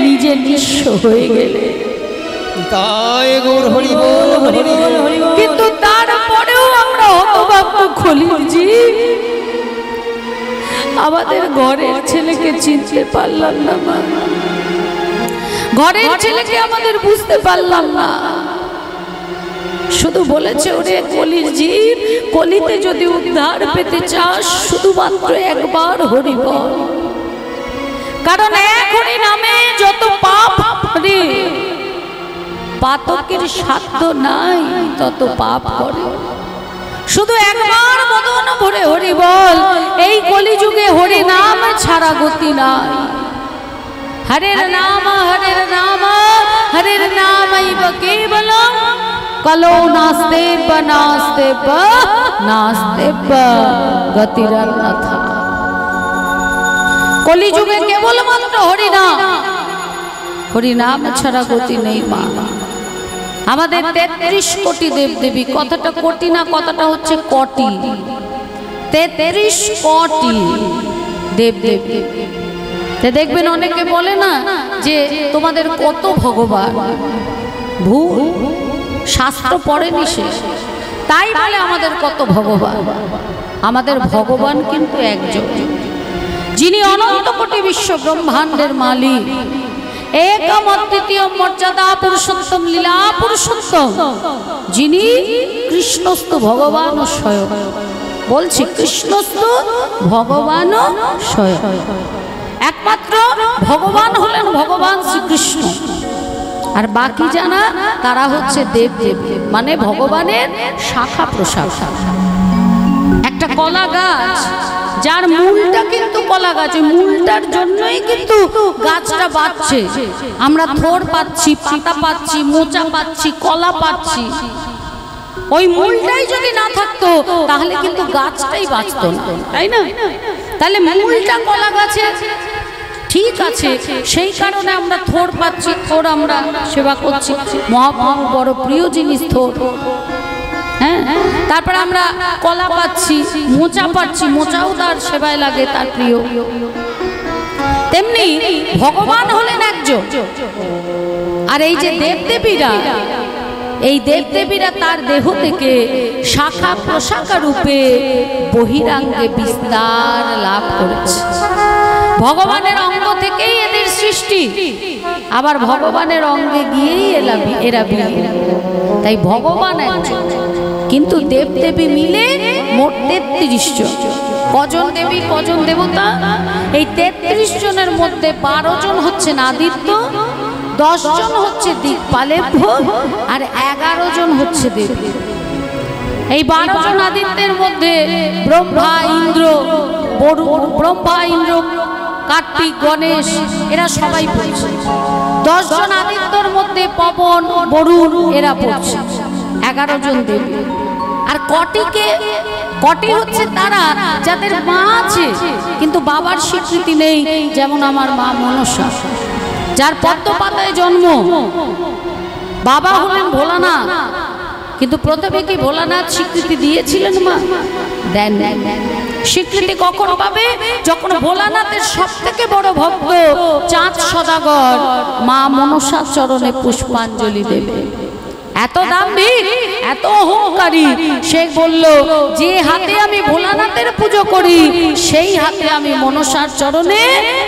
নিজে নিঃস্ব হয়ে গেলে। তাই গৌর হরি বল, হরি বল, হরি বল। কিন্তু তারপরেও আমরা হতভাগ্য কলিজি, আমাদের ঘরের ছেলেকে চিনতে পারলাম না, ঘরের ছেলেকে আমাদের বুঝতে পারলাম না। শুধু বলেছে, ওরে কলির জীব, কলিতে যদি উদ্ধার পেতে চাস শুধুমাত্র একবার হরি বল। কারণ এক হরি নামে যত পাপ, রে পাতকের সাধ্য নাই তত পাপ করে। শুধু একবার বদন ভরে হরি বল। এই কলিযুগে হরি নাম ছাড়া গতি নাই। হরের নাম হরের নাম হরের নামৈব কেবলম কলো নাস্তে নাস্তে নাস্তে গতিরন্যথা। কলিযুগে কেবলমাত্র হরিনাম, হরিনাম ছাড়া গতি নেই মা। আমাদের 33 কোটি দেবদেবী, কথাটা কোটি না, কথাটা হচ্ছে কোটি। 33 কোটি দেবদেবী। দেখবেন অনেকে বলে না যে তোমাদের কত ভগবান, ভুল, শাস্ত্র পড়েনি সে, তাই বলে আমাদের কত ভগবান। আমাদের ভগবান কিন্তু একজন, যিনি অনন্ত কোটি বিশ্ব ব্রহ্মাণ্ডের মালিক, একম অদ্বিতীয় মর্যাদা পুরুষোত্তম লীলা পুরুষোত্তম, যিনি কৃষ্ণস্তু ভগবান স্বয়ং। বলছি কৃষ্ণস্তু ভগবান স্বয়ং। একমাত্র ভগবান হলেন ভগবান শ্রীকৃষ্ণ, আর বাকি জানা তারা হচ্ছে দেব দেব, মানে ভগবানের শাখা প্রশাখা। একটা কলা গাছ, যার মূলটা কিন্তু কলা গাছ, ওই মূলটার জন্যই কিন্তু গাছটা বাড়ছে। আমরা থোড় পাচ্ছি, পাতা পাচ্ছি, মোচা পাচ্ছি, কলা পাচ্ছি। ওই মূলটাই যদি না থাকতো তাহলে কিন্তু গাছটাই বাঁচত না, তাই না? তাহলে মূলটা কলা গাছে ঠিক আছে, সেই কারণে আমরা থোড় পাচ্ছি, থোড় আমরা সেবা করছি। মহাপ্রভু বড় প্রিয় জিনিস থোড়। হ্যাঁ, তারপরে আমরা কলা পাচ্ছি, মোচা পাচ্ছি, মোচাও তার সেবায় লাগে, তার প্রিয়। তেমনি ভগবান হলেন একজন, আর এই যে দেবদেবীরা, এই দেবদেবীরা তার দেহ থেকে শাখা প্রশাখা রূপে বহিরাঙ্গে বিস্তার লাভ করেছে। ভগবানের অঙ্গ থেকেই এদের সৃষ্টি, আবার ভগবানের অঙ্গে গিয়েই এরা বিলীন। তাই ভগবান একজন, কিন্তু দেবদেবী মিলে মোট 33 জন। কজন দেবী কজন দেবতা? এই 33 জনের মধ্যে 12 জন হচ্ছে আদিত্য, 10 জন হচ্ছে দিকপালেভ্য, আর 11 জন হচ্ছে দেবী। এই 12 জন আদিত্যের মধ্যে ব্রহ্মা, ইন্দ্র, বরুণ, ব্রহ্মা, ইন্দ্র, কার্তিক, গণেশ, এরা সবাই পড়ছে। 10 জন আদিত্যর মধ্যে পবন, বরুণ, এরা পড়ছে। 11 জন দেবী। আর কটি হচ্ছে তারা যাদের মা আছে কিন্তু বাবার স্বীকৃতি নেই, যেমন আমার মা মনসা, যার পদ্ম পাতায় জন্ম। বাবা হলেন ভোলানাথ, কিন্তু প্রথমে কি ভোলানাথ স্বীকৃতি দিয়েছিলেন? মা দেন। স্বীকৃতি কখন পাবে? যখন ভোলানাথের সব থেকে বড় ভক্ত চাঁদ সদাগর মা মনসার চরণে পুষ্পাঞ্জলি দেবে। এত দাম্ভিক, এত অহংকারী, সে বলল যে হাতে আমি ভোলানাথের পুজো করি সেই হাতে আমি মনসার চরণে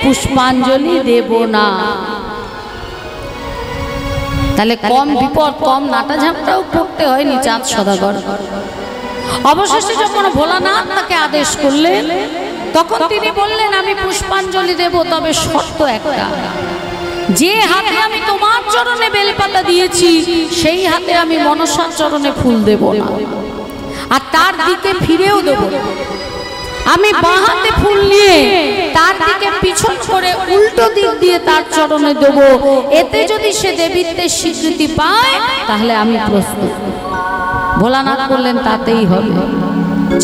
পুষ্পাঞ্জলি দেব না। তাহলে কম বিপদ, কম নাটা ঝাপটাও করতে হয়নি চাঁদ সদাগর। অবশেষে যখন ভোলানাথ তাকে আদেশ করলেন, তখন তিনি বললেন আমি পুষ্পাঞ্জলি দেব, তবে শর্ত একটা, যে হাতে আমি তোমার চরণে বেলপাতা দিয়েছি সেই হাতে আমি মনসার চরণে ফুল দেব না, আর তার দিকে ফিরেও দেব না। আমি বাঁ হাতে ফুল নিয়ে তার দিকে পিছন করে উল্টো দিক দিয়ে তার চরণে দেব। এতে যদি সে দেবীত্বের স্বীকৃতি পায় তাহলে আমি প্রস্তুত। ভোলানাথ বললেন তাতেই হবে।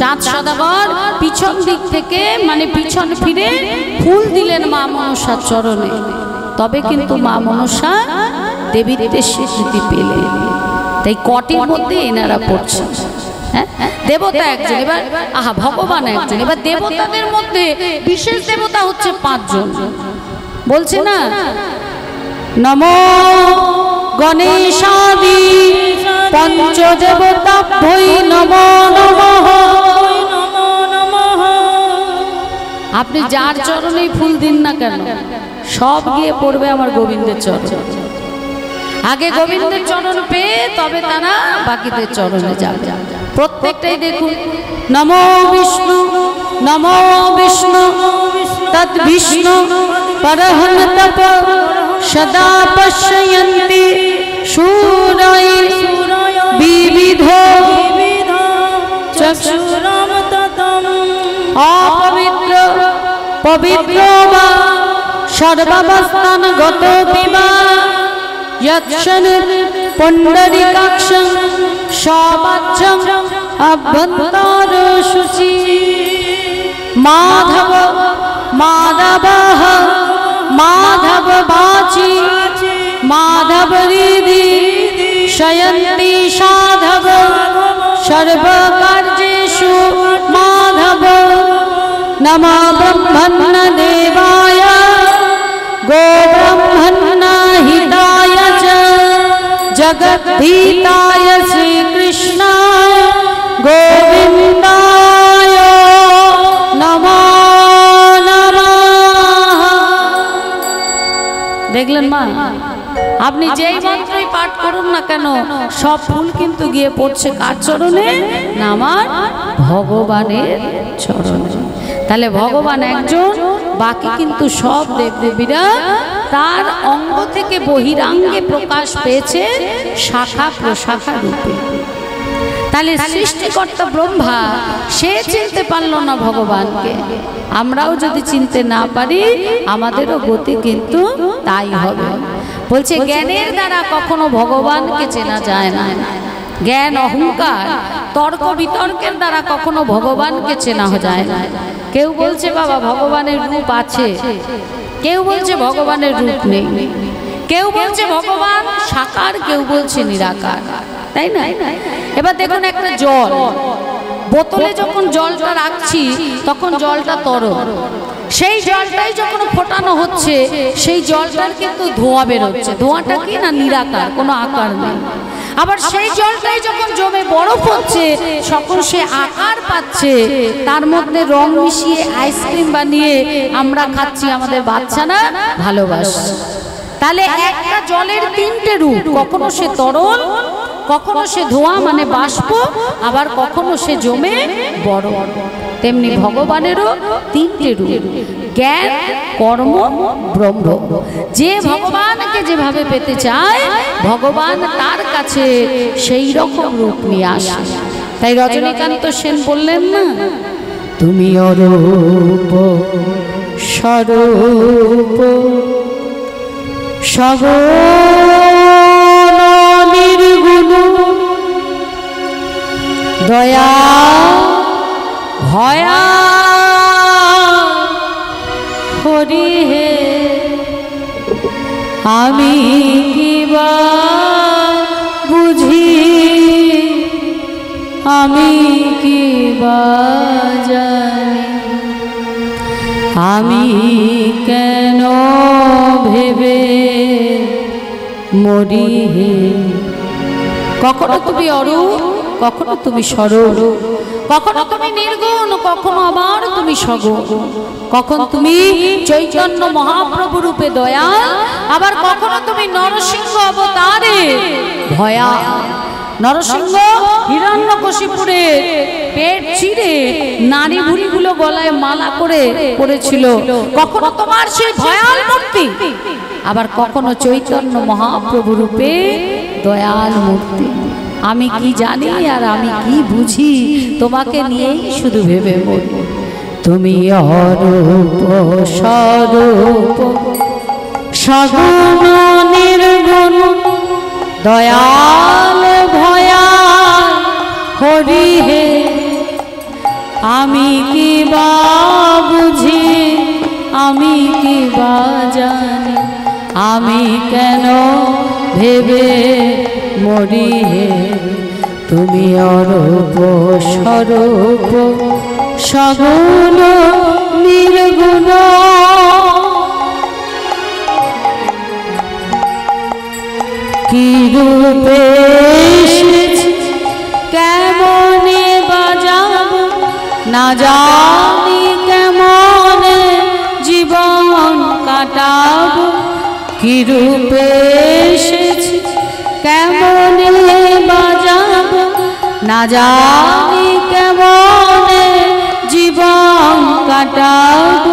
চাঁদ সদাগর পিছন দিক থেকে, মানে পিছন ফিরে ফুল দিলেন মা মনসার চরণে, তবে কিন্তু মা মনসা দেবীত্বের স্বীকৃতি পেলেন। তাই কটির মধ্যে এনারা পড়ছে। হ্যাঁ, দেবতা একজন, এবার ভগবান একজন। এবার দেবতাদের মধ্যে বিশেষ দেবতা হচ্ছে 5 জন। বলছে না, নমো গণেশাদি পঞ্চদেবতাভ্যৈ নমো নমঃ। আপনি যার চরণেই ফুল দিন না কেন, সব গিয়ে পড়বে আমার গোবিন্দের চরণ। আগে গোবিন্দের চরণ পেয়ে তবে তারা বাকিদের চরণে যাবে। প্রত্যেকটাই দেখুন, নমো বিষ্ণু, নমো বিষ্ণু, তৎ বিষ্ণু পরহন তপ সদা পশ্যন্তি শূরায় বিবিধ চক্ষুরাম ততম অপবিত্র পবিত্র বা সর্বাবস্থান গত বিমা যৎসন পুণ্ডরিকাক্ষং সবাচ্ছং অভ্যন্তর শুচি মাধব মাধবঃ মাধব বাচি মাধব হৃদি শয়ন্তি সাধব সর্বকার্যেষু মাধব নমো ব্রহ্মণ্য দেবায় গোব্রহ্মণ্য হিতায় চ জগদ্ধিতায় শ্রীকৃষ্ণায় গোবিন্দায় নমো নমঃ। দেখলেন মা, আপনি যেই মন্ত্রই পাঠ করুন না কেন সব ফুল কিন্তু গিয়ে পড়ছে কার চরণে? না, আমার ভগবানের চরণে। তাহলে ভগবান একজন, বাকি কিন্তু সব দেবদেবীরা তার অঙ্গ থেকে বহিরাঙ্গে প্রকাশ পেয়েছে শাখা প্রশাখা রূপে। তাহলে সৃষ্টিকর্তা ব্রহ্মা সে চিনতে পারল না ভগবানকে, আমরাও যদি চিনতে না পারি আমাদেরও গতি কিন্তু তাই হবে। বলছে জ্ঞানের দ্বারা কখনো ভগবানকে চেনা যায় না, জ্ঞান অহংকার তর্ক বিতর্কের দ্বারা কখনো ভগবানকে চেনা যায় না। কেউ বলছে বাবা ভগবানের রূপ আছে, কেউ বলছে ভগবানের রূপ নেই, কেউ বলছে ভগবান সাকার, কেউ বলছে নিরাকার, তাই না? এবার দেখুন একটা জল, বোতলে যখন জলটা রাখছি তখন জলটা তরল, সেই জলটাই যখন ফোটানো হচ্ছে সেই জলটার কিন্তু ধোঁয়া বেরোচ্ছে, ধোঁয়াটা কি না নিরাকার, কোনো আকার নেই। আবার সেই জলটাই যখন জমে বরফ হচ্ছে তখন সে আকার পাচ্ছে, তার মধ্যে রং মিশিয়ে আইসক্রিম বানিয়ে আমরা খাচ্ছি, আমাদের বাচ্চারা ভালোবাসে। তাহলে একটা জলের তিনটে রূপ, কখনো সে তরল, কখনো সে ধোঁয়া মানে বাষ্প, আবার কখনো সে জমে বরফ। তেমনি ভগবানেরও তিনটে রূপ, জ্ঞান কর্ম ব্রহ্ম। যে ভগবানকে যেভাবে পেতে চায় ভগবান তার কাছে সেই রকম রূপ নিয়ে আসে। তাই রজনীকান্ত সেন বললেন না, তুমি অরূপ স্বরূপ সগুণ নির্গুণ দয়া ভয়া হরি হে, আমি কিবা বুঝি, আমি কিবা জানি, আমি কেন ভেবে মরি হে। কখনো তুমি অরূপ, কখনো তুমি স্বরূপ, কখনো তুমি নির্গুণ, কখনো আবার তুমি সগুণ, কখন তুমি চৈতন্য মহাপ্রভু রূপে দয়া, আবার কখনো তুমি নরসিংহ অবতারে ভয়া। নরসিংহ হিরণ্যকশিপুরে পেট চিরে নারী ভুড়িগুলো গলায় মালা করে পড়েছিল, কখনো তোমার সেই ভয়াল মূর্তি, আবার কখনো চৈতন্য মহাপ্রভু রূপে দয়াল মূর্তি। আমি কি জানি আর আমি কি বুঝি, তোমাকে নিয়েই শুধু ভেবে মরি। তুমি অরূপ স্বরূপ সগুণ নির্গুণ দয়াল ভয়া হরি হে, আমি কি বা বুঝি, আমি কি বা জানি, আমি কেন ভেবে মরি হে। তুমি অরূপ স্বরূপ সগুণ নির্গুণ, কি রূপে কেমনে বাজাব না জানি, কেমনে জীবন কাটাব, কি রূপে কেমনে বাজাব না জানি, কেমনে জীবন কাটাব,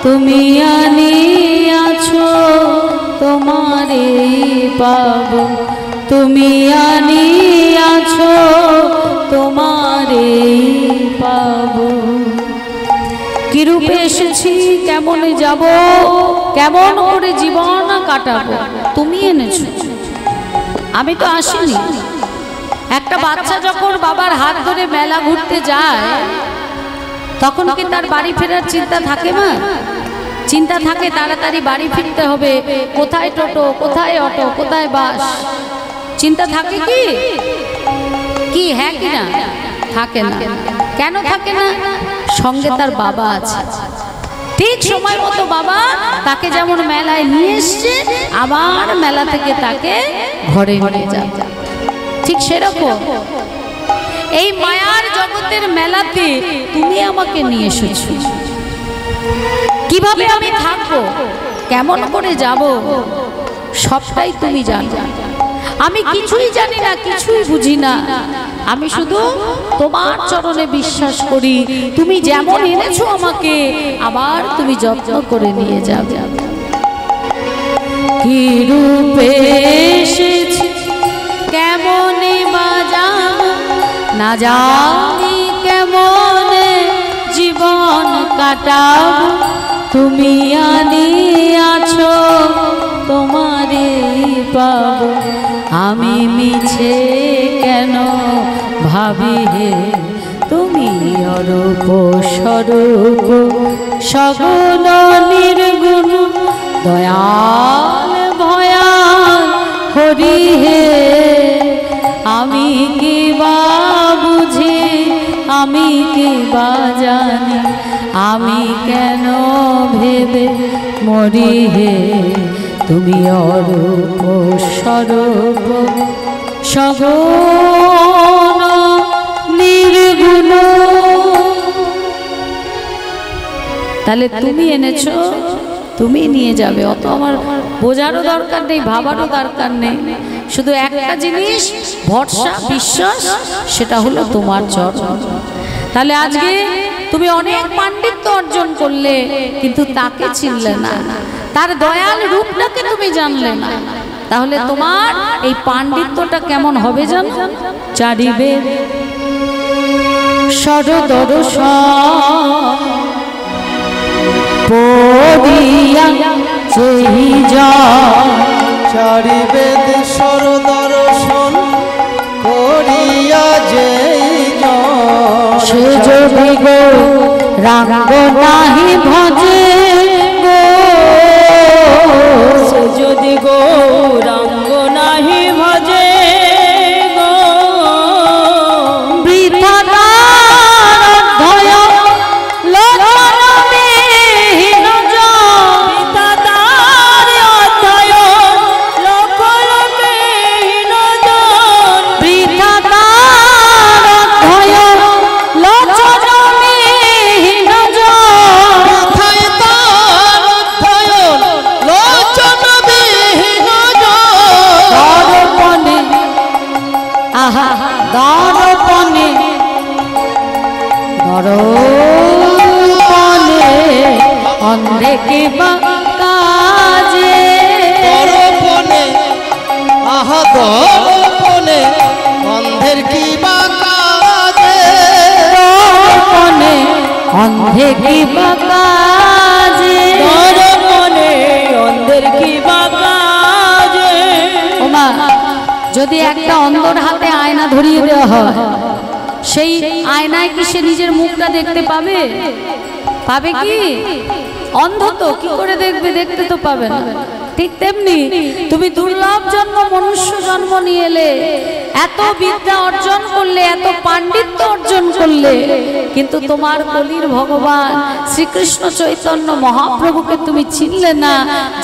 তুমি আনিয়াছো তোমারে পাব, তুমি আনিয়াছো তোমারে পাব। কি রূপে এসেছি, কেমনে যাব, কেমন করে জীবন কাটাবো, তুমি এনেছো, আমি তো আসিনি। একটা বাচ্চা যখন বাবার হাত ধরে মেলা ঘুরতে যায় তখন কি তার বাড়ি ফেরার চিন্তা থাকে না? চিন্তা থাকে তাড়াতাড়ি বাড়ি ফিরতে হবে, কোথায় টোটো, কোথায় অটো, কোথায় বাস, চিন্তা থাকে কি? কি হ্যাঁ কি না? থাকে না। কেন থাকে না? সঙ্গে তার বাবা আছে, ঠিক সময় মতো বাবা তাকে যেমন মেলায় নিয়ে এসছে, আবার মেলা থেকে তাকে ঘরে নিয়ে যাবে, ঠিক সেরকম এই মায়ার জগতের মেলাতে তুমি আমাকে নিয়ে এসেছো। কিভাবে আমি থাকবো, কেমন করে যাব, সবটাই তুমি জানো। আমি কিছুই জানি না, কিছুই বুঝি না, আমি শুধু তোমার চরণে বিশ্বাস করি, তুমি যেমন এনেছো আমাকে আবার তুমি যত্ন করে নিয়ে যাবে। কি রূপে এসেছি কেমনে বাজাবো না জানি, কেমনে জীবন কাটাবো, তুমি আনিয়াছো তোমারে পাবো। আমি মিছে কেন ভাবি হে, তুমি অরূপ স্বরূপ সগুণ নির্গুণ, দয়াল ভয়াল হরি হে। আমি কি বা বুঝি, আমি কি বা জানি, আমি কেন ভেবে মরি হে। তুমি অরূপ স্বরূপ সগুণ নির্গুণ। তাহলে তুমি এনেছো, তুমি নিয়ে যাবে, অত আমার বোঝারও দরকার নেই, ভাবারও দরকার নেই। শুধু একটা জিনিস ভরসা বিশ্বাস, সেটা হলো তোমার চরণ। তাহলে আজকে তুমি অনেক পাণ্ডিত্য অর্জন করলে, কিন্তু তাকে চিনলে না, তার দয়াল রূপটাকে তুমি জানলে না। তাহলে তোমার এই পাণ্ডিত্যটা কেমন হবে জানো? চারিবে সরদর্শন পড়িয়া যেই যায়, চারিবেদ সরদর্শন করিয়া যেই যায়, সে যদি গো রাঙ্গ নাহি ভজে গো, সে যদি গৌরাঙ্গ নাহি ভজে গো, বৃথা তার অধ্যয় লোচনবিহীন জন, পিতা তার অধ্যয় লোক লোকহীন জন, বৃথা তার অধ্যয় লোচনবিহীন জন, কোথায় তার অধ্যয়ন লোচনবিহীন জন, দর্পণে আহা দর্পণে দর্পণে অন্ধে কিবা কাজে, দর্পণে আহা দর্পণে অন্ধের কি বা কাজে, দর্পণে অন্ধে কিবা কাজে। দর্পণে অন্ধের কি বা কাজে। ওমা, যদি একটা অন্ধর হাতে আয়না ধরিয়ে দেওয়া হয়, সেই আয়নায় কি সে নিজের মুখটা দেখতে পাবে? পাবে কি? অন্ধ তো কি করে দেখবে? দেখতে তো পাবে না। ঠিক তেমনি তুমি দুর্লভ জন্ম মনুষ্য জন্ম নিয়ে এলে, এত বিদ্যা অর্জন করলে, এত পাণ্ডিত্য অর্জন করলে, কিন্তু তোমার কলির ভগবান শ্রীকৃষ্ণ চৈতন্য মহাপ্রভুকে তুমি চিনলে না,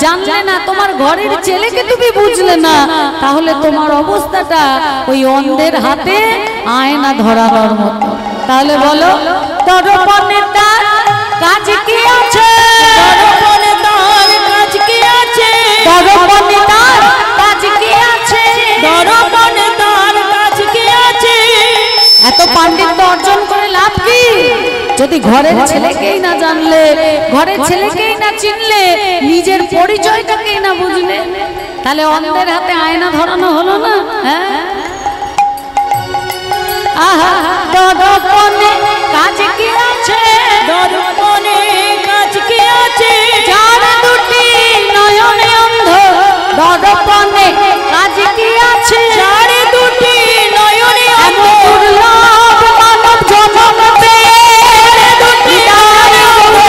জানলে না, তোমার ঘরের ছেলেকে তুমি বুঝলে না, তাহলে তোমার অবস্থাটা ওই অন্ধের হাতে আয়না ধরানোর মতো। তাহলে বলো, দর্পণে তার কাজ কি আছে? দর্পণে তার কাজ কি আছে? দর্পণে তার কাজ কি আছে? দর্পণে তার কাজ কি আছে? এত পাণ্ডিত্য অর্জন করে লাভ কি, যদি ঘরের ছেলেকেই না জানলে, ঘরের ছেলেকেই না চিনলে, নিজের পরিচয়টাকেই না বুঝলে, তাহলে অন্ধের হাতে আয়না ধরানো হলো না? হ্যাঁ, আহা দর্পণে কাজ কি আছে? দর্পণে কাজ কি আছে? যার দুটি নয়নে অন্ধ, দর্পণে কাজ কি আছে? যার দুটি নয়নে অন্ধ, এমন দুর্লভ মানব জন্ম পেয়ে, দুটি তার হরি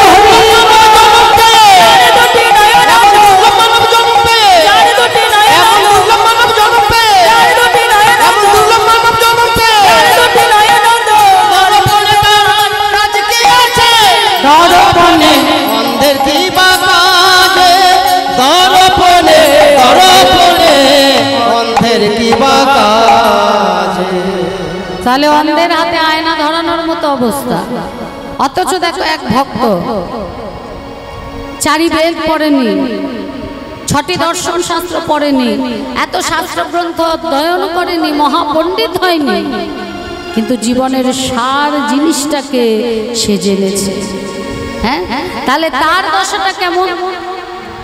জন্ম পেয়ে, যার দুটি নয়ন অন্ধ, মানব জন্ম পেয়ে, যার দুটি নয়ন এমন অন্ধ, দুর্লভ মানব জন্ম পেয়ে, যার দুটি নয়ন এমন অন্ধ, দুর্লভ মানব জন্ম পেয়ে, যার দুটি নয়ন অন্ধ, দর্পণে তার কাজ কি আছে? দর্পণে অন্ধের কি বা কাজে, দর্পণে দর্পণে অন্ধের কি বা কাজে। তাহলে অন্ধের হাতে আয়না ধরানোর মতো অবস্থা। অথচ দেখো এক ভক্ত চারি বেদ পড়েনি, 6টি দর্শন শাস্ত্র পড়েনি, এত শাস্ত্র গ্রন্থ অধ্যয়ন করেনি, মহাপণ্ডিত হয়নি, কিন্তু জীবনের সার জিনিসটাকে সে জেনেছে। হ্যাঁ, তাহলে তার দশাটা কেমন?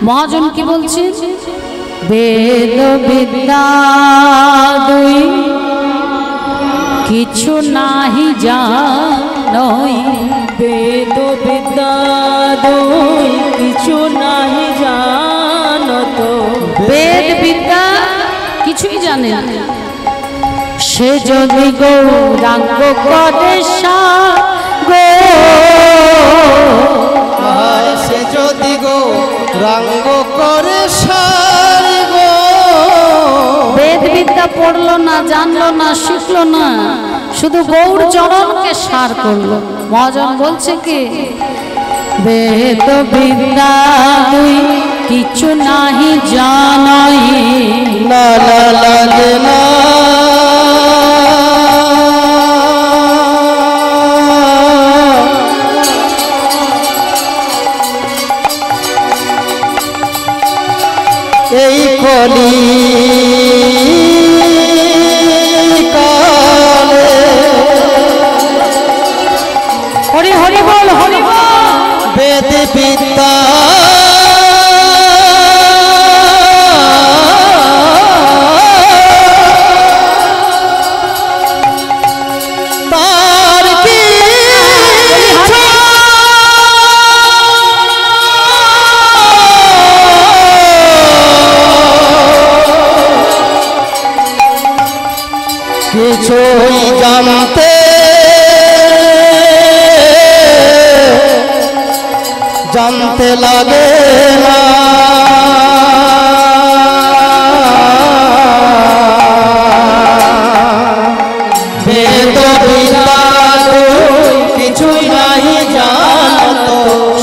মহাজন কি বলছে? বেদ বিদ্যা দুই কিছু নাহি জানই, বেদ বিদ্যা দুই কিছু নাহি জানত। বেদ বিদ্যা কিছুই জানে না, সে যদি গৌরাঙ্গ করে গো, সে যদি গৌরাঙ্গ করে সারি গো। বেদ বিদ্যা পড়লো না, জানলো না, শিখলো না, শুধু গৌর চরণকে সার করলো। মহাজন বলছে কি? বেদ বিদ্যা তুই কিছু নাহি জানাই, না না লাগে না এই কলি কালে। হরি হরি বল, হরি বল। বেদ বিদ্যা তার কি কিছুই জানতে জানতে লাগে না। বেদ বিদ্যা কিছুই নাহি জানত,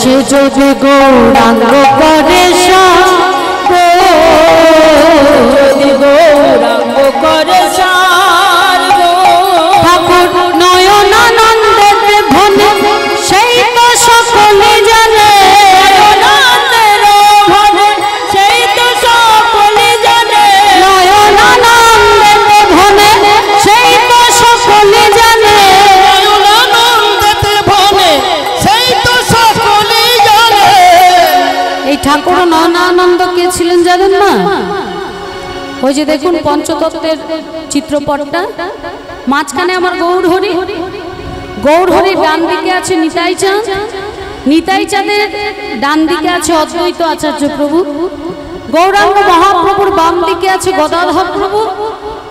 সে যদি গৌরাঙ্গ করে যদি গৌরাঙ্গ করে সার গো। ঠাকুর নয়নানন্দের ধনে সেই তো সকলে জানে, নয়নানন্দের ধনে সেই তো সকলে জানে। নয়নানন্দের ধনে সেই তো সকলে জানে, নয়নানন্দের ধনে সেই তো সকলে জানে। এই ঠাকুর নয়নানন্দ কে ছিলেন জানেন না? ওই যে দেখুন পঞ্চতত্ত্বের চিত্রপটটা, মাঝখানে আমার গৌরহরি, গৌরহরির ডান দিকে আছে নিতাই চাঁদ, নিতাই চাঁদের ডান দিকে আছে অদ্বৈত আচার্য প্রভু, গৌরাঙ্গ মহাপ্রভুর বাম দিকে আছে গদাধর প্রভু,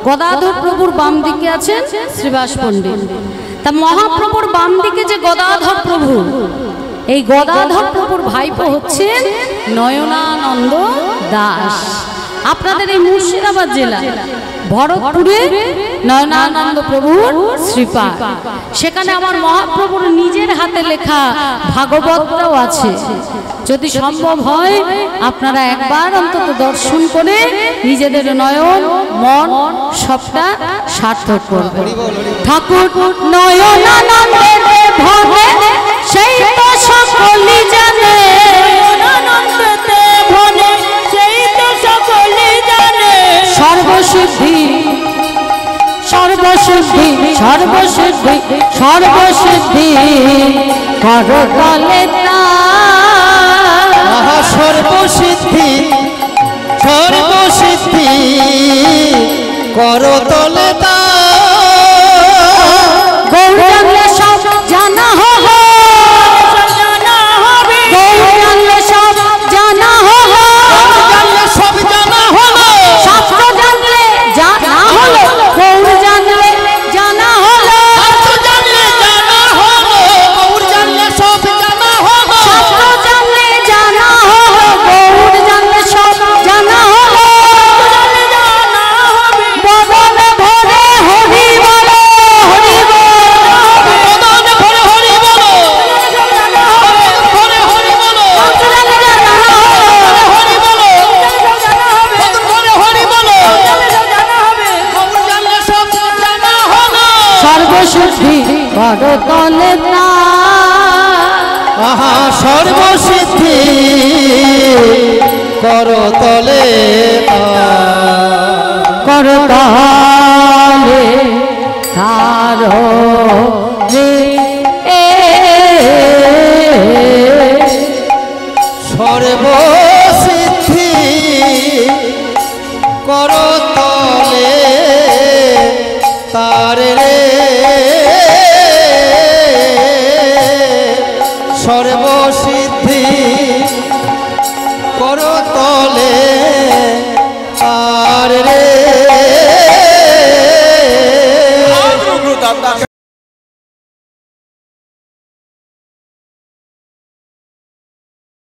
গদাধর প্রভুর বাম দিকে আছেন শ্রীবাস পণ্ডিত। তা মহাপ্রভুর বাম দিকে যে গদাধর প্রভু, এই গদাধর প্রভুর ভাইপো হচ্ছেন নয়নানন্দ দাস। আপনাদের এই মুর্শিদাবাদ জেলা ভরতপুরে নয়নানন্দ প্রভুর শ্রীপাদ, সেখানে আমার মহাপ্রভুর নিজের হাতে লেখা ভাগবতটাও আছে। যদি সম্ভব হয় আপনারা একবার অন্তত দর্শন করে নিজেদের নয়ন মন সবটা সার্থক করবেন। ঠাকুর নয়নানন্দের ধনে সেই তো সকলে জানে, সর্বসিদ্ধি সর্বসিদ্ধি সর্বসিদ্ধি সর্বসিদ্ধি করতলে আহা সর্বসিদ্ধি সর্বসিদ্ধি করতলে তা। গৌর জানলে সব জানা হবে, গৌর জানলে সব জানা হবে, জানলে সব জানা হলো, শাস্ত্র জানলে জানা হলো, গৌর জানলে জানা হলো, শাস্ত্র জানলে জানা হলো, গৌর জানলে সব জানা হলো, শাস্ত্র জানলে জানা হলো, গৌর জানলে সব জানা হলো। বদনে ভরে হরি বলো, হরি বদনে ভরে হরি বলো, ভরে হরি বলো, হরি বলো, বদনে ভরে হরি বলো, গৌর জানলে সব জানা হলো। সর্বসিদ্ধি করতলে তা। আহা সর্বসিদ্ধি করতলে তা। করতলে তার সর্বসিদ্ধি করতলে তার